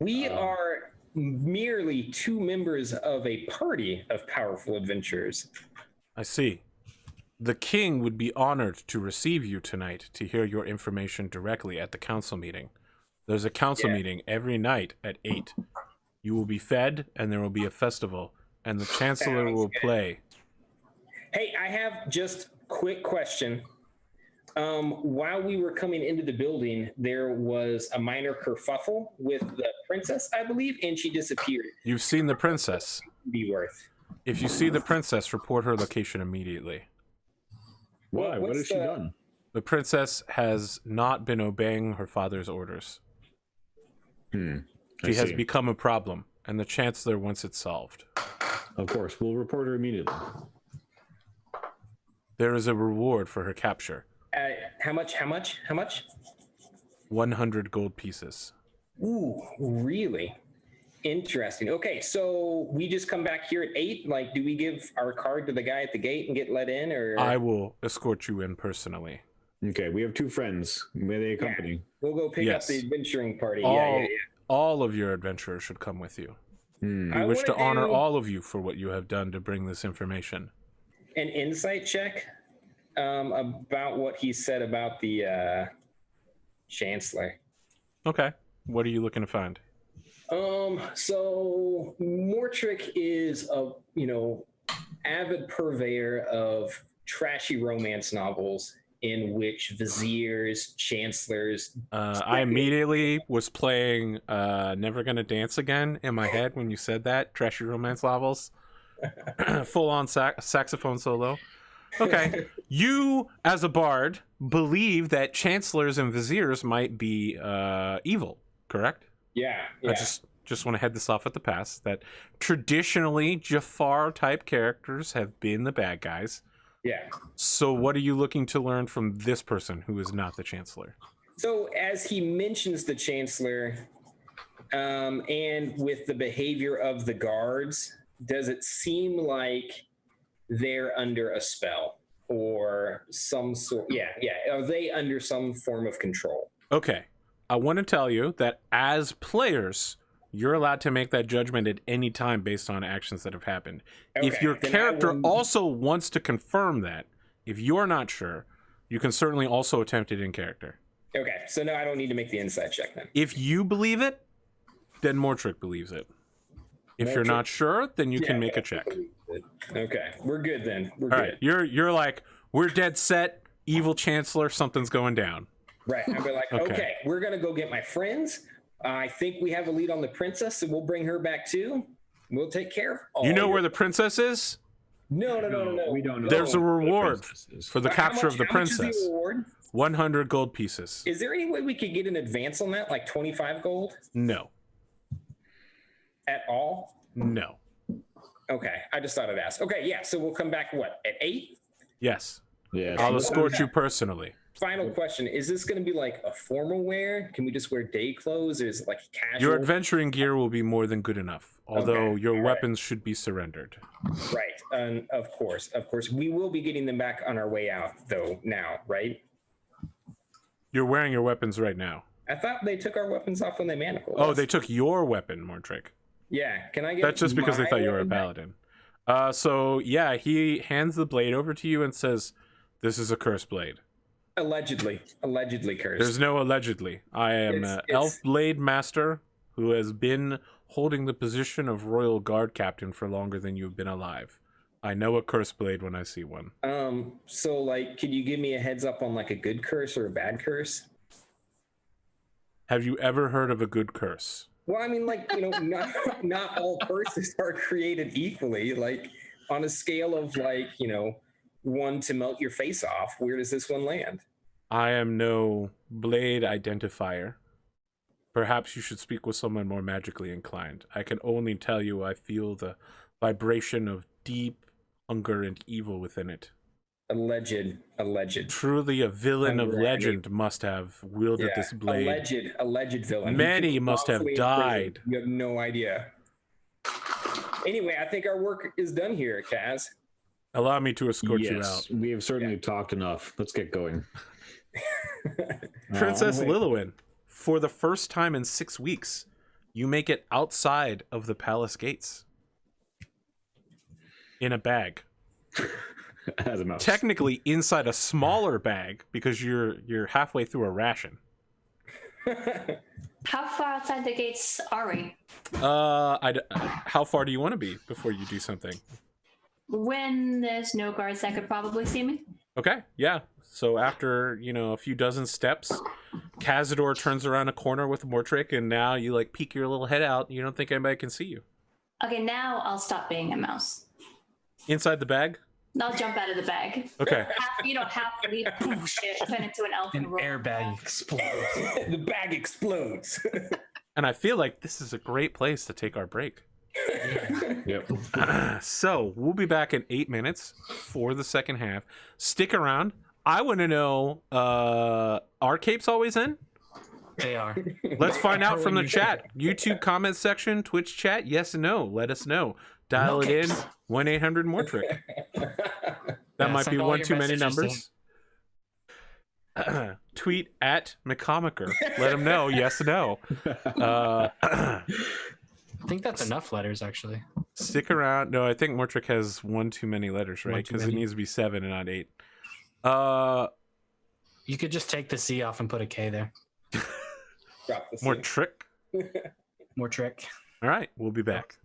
We are merely two members of a party of powerful adventurers. I see. The king would be honored to receive you tonight to hear your information directly at the council meeting. There's a council meeting every night at 8. You will be fed, and there will be a festival, and the chancellor Sounds will good. play. Hey, I have just quick question. While we were coming into the building, there was a minor kerfuffle with the princess, I believe, and she disappeared. You've seen the princess. Be worth. If you see the princess, report her location immediately. Why? What what's has she the- done? The princess has not been obeying her father's orders. I She has see. become a problem, and the chancellor wants it solved. Of course, we'll report her immediately. There is a reward for her capture. How much? 100 gold pieces. Ooh, really? Interesting. Okay, so we just come back here at 8. Like, do we give our card to the guy at the gate and get let in, or? I will escort you in personally. Okay, we have 2 friends. May they accompany? We'll go pick up Yes. the adventuring party. All, Yeah. all of your adventurers should come with you. Hmm. We I wish to wanna honor do- all of you for what you have done to bring this information. An insight check about what he said about the Chancellor. Okay. What are you looking to find? So Mortrick is a, avid purveyor of trashy romance novels in which viziers, chancellors. I immediately was playing Never Gonna Dance Again in my head when you said that. Trashy romance novels. Full on saxophone solo. Okay. You, as a bard, believe that chancellors and viziers might be evil, correct? Yeah. I just want to head this off at the pass that traditionally Jafar type characters have been the bad guys. Yeah. So what are you looking to learn from this person who is not the chancellor? So as he mentions the chancellor, and with the behavior of the guards, does it seem like they're under a spell or some sort? Yeah. Are they under some form of control? Okay. I want to tell you that as players, you're allowed to make that judgment at any time based on actions that have happened. If Okay, your then I character will- also wants to confirm that, if you're not sure, you can certainly also attempt it in character. Okay, so no, I don't need to make the insight check then. If you believe it, then Mortrick believes it. If you're Mortrick- not sure, then you can Yeah, make a check. Okay, we're good then. We're All good. right, you're like, we're dead set, evil chancellor, something's going down. Right. I'll be like, Okay. okay, we're gonna go get my friends. I think we have a lead on the princess, and we'll bring her back too. We'll take care of all. You know your- where the princess is? No. We don't know. There's a where the reward princess is. for the How capture much- of the how much is princess. reward? 100 gold pieces. Is there any way we could get an advance on that, like 25 gold No. at all? No. Okay, I just thought I'd ask. Okay, yeah, so we'll come back, what, at 8? Yes. Yeah, I'll so- escort you personally. Final question, is this going to be like a formal wear? Can we just wear day clothes, or is it like casual? Your adventuring gear will be more than good enough, although Okay, your all right. weapons should be surrendered. Right, and of course. We will be getting them back on our way out, though, now, right? You're wearing your weapons right now. I thought they took our weapons off when they manacled Oh, us. they took your weapon, Mortrick. Yeah, can I get That's just because they my thought you were a weapon back? paladin. So, yeah, he hands the blade over to you and says, "This is a cursed blade." Allegedly cursed. There's no allegedly. I am It's- an it's- elf blade master who has been holding the position of royal guard captain for longer than you've been alive. I know a cursed blade when I see one. So like, could you give me a heads up on like a good curse or a bad curse? Have you ever heard of a good curse? Well, I mean, like, not all curses are created equally. Like, on a scale of like, 1 to melt your face off, where does this one land? I am no blade identifier. Perhaps you should speak with someone more magically inclined. I can only tell you I feel the vibration of deep hunger and evil within it. Alleged. Truly a villain of Unready. legend must have wielded Yeah, this blade. alleged villain. Many He could be must have wrongfully imprisoned. died. You have no idea. Anyway, I think our work is done here, Kaz. Allow me to escort you out. Yes, we have certainly talked enough. Let's get going. Princess wait. Lilywin, for the first time in 6 weeks, you make it outside of the palace gates. In a bag. As a mouse. Technically inside a smaller bag because you're halfway through a ration. How far outside the gates are we? How far do you want to be before you do something? When there's no guards that could probably see me. Okay, yeah. So after, a few dozen steps, Kazador turns around a corner with Mortrick, and now you like peek your little head out. You don't think anybody can see you. Okay, now I'll stop being a mouse. Inside the bag? I'll jump out of the bag. Okay. Half leap, turn into an elf An and roll. airbag explodes. The bag explodes. And I feel like this is a great place to take our break. Yep. So we'll be back in 8 minutes for the second half. Stick around. I want to know, are capes always in? They are. Let's find out from the chat. YouTube comment section, Twitch chat, yes and no. Let us know. Dial it in, 1-800-MORTRICK. That might be send all one your too many messages numbers. Tweet at Mccomicker. Let him know, yes and no. I think that's enough letters, actually. Stick around. No, I think Mortrick has one too many letters, One right? too Because it many. needs to be 7 and not 8. You could just take the C off and put a K there. Drop the More C. trick. More trick. All right, we'll be back.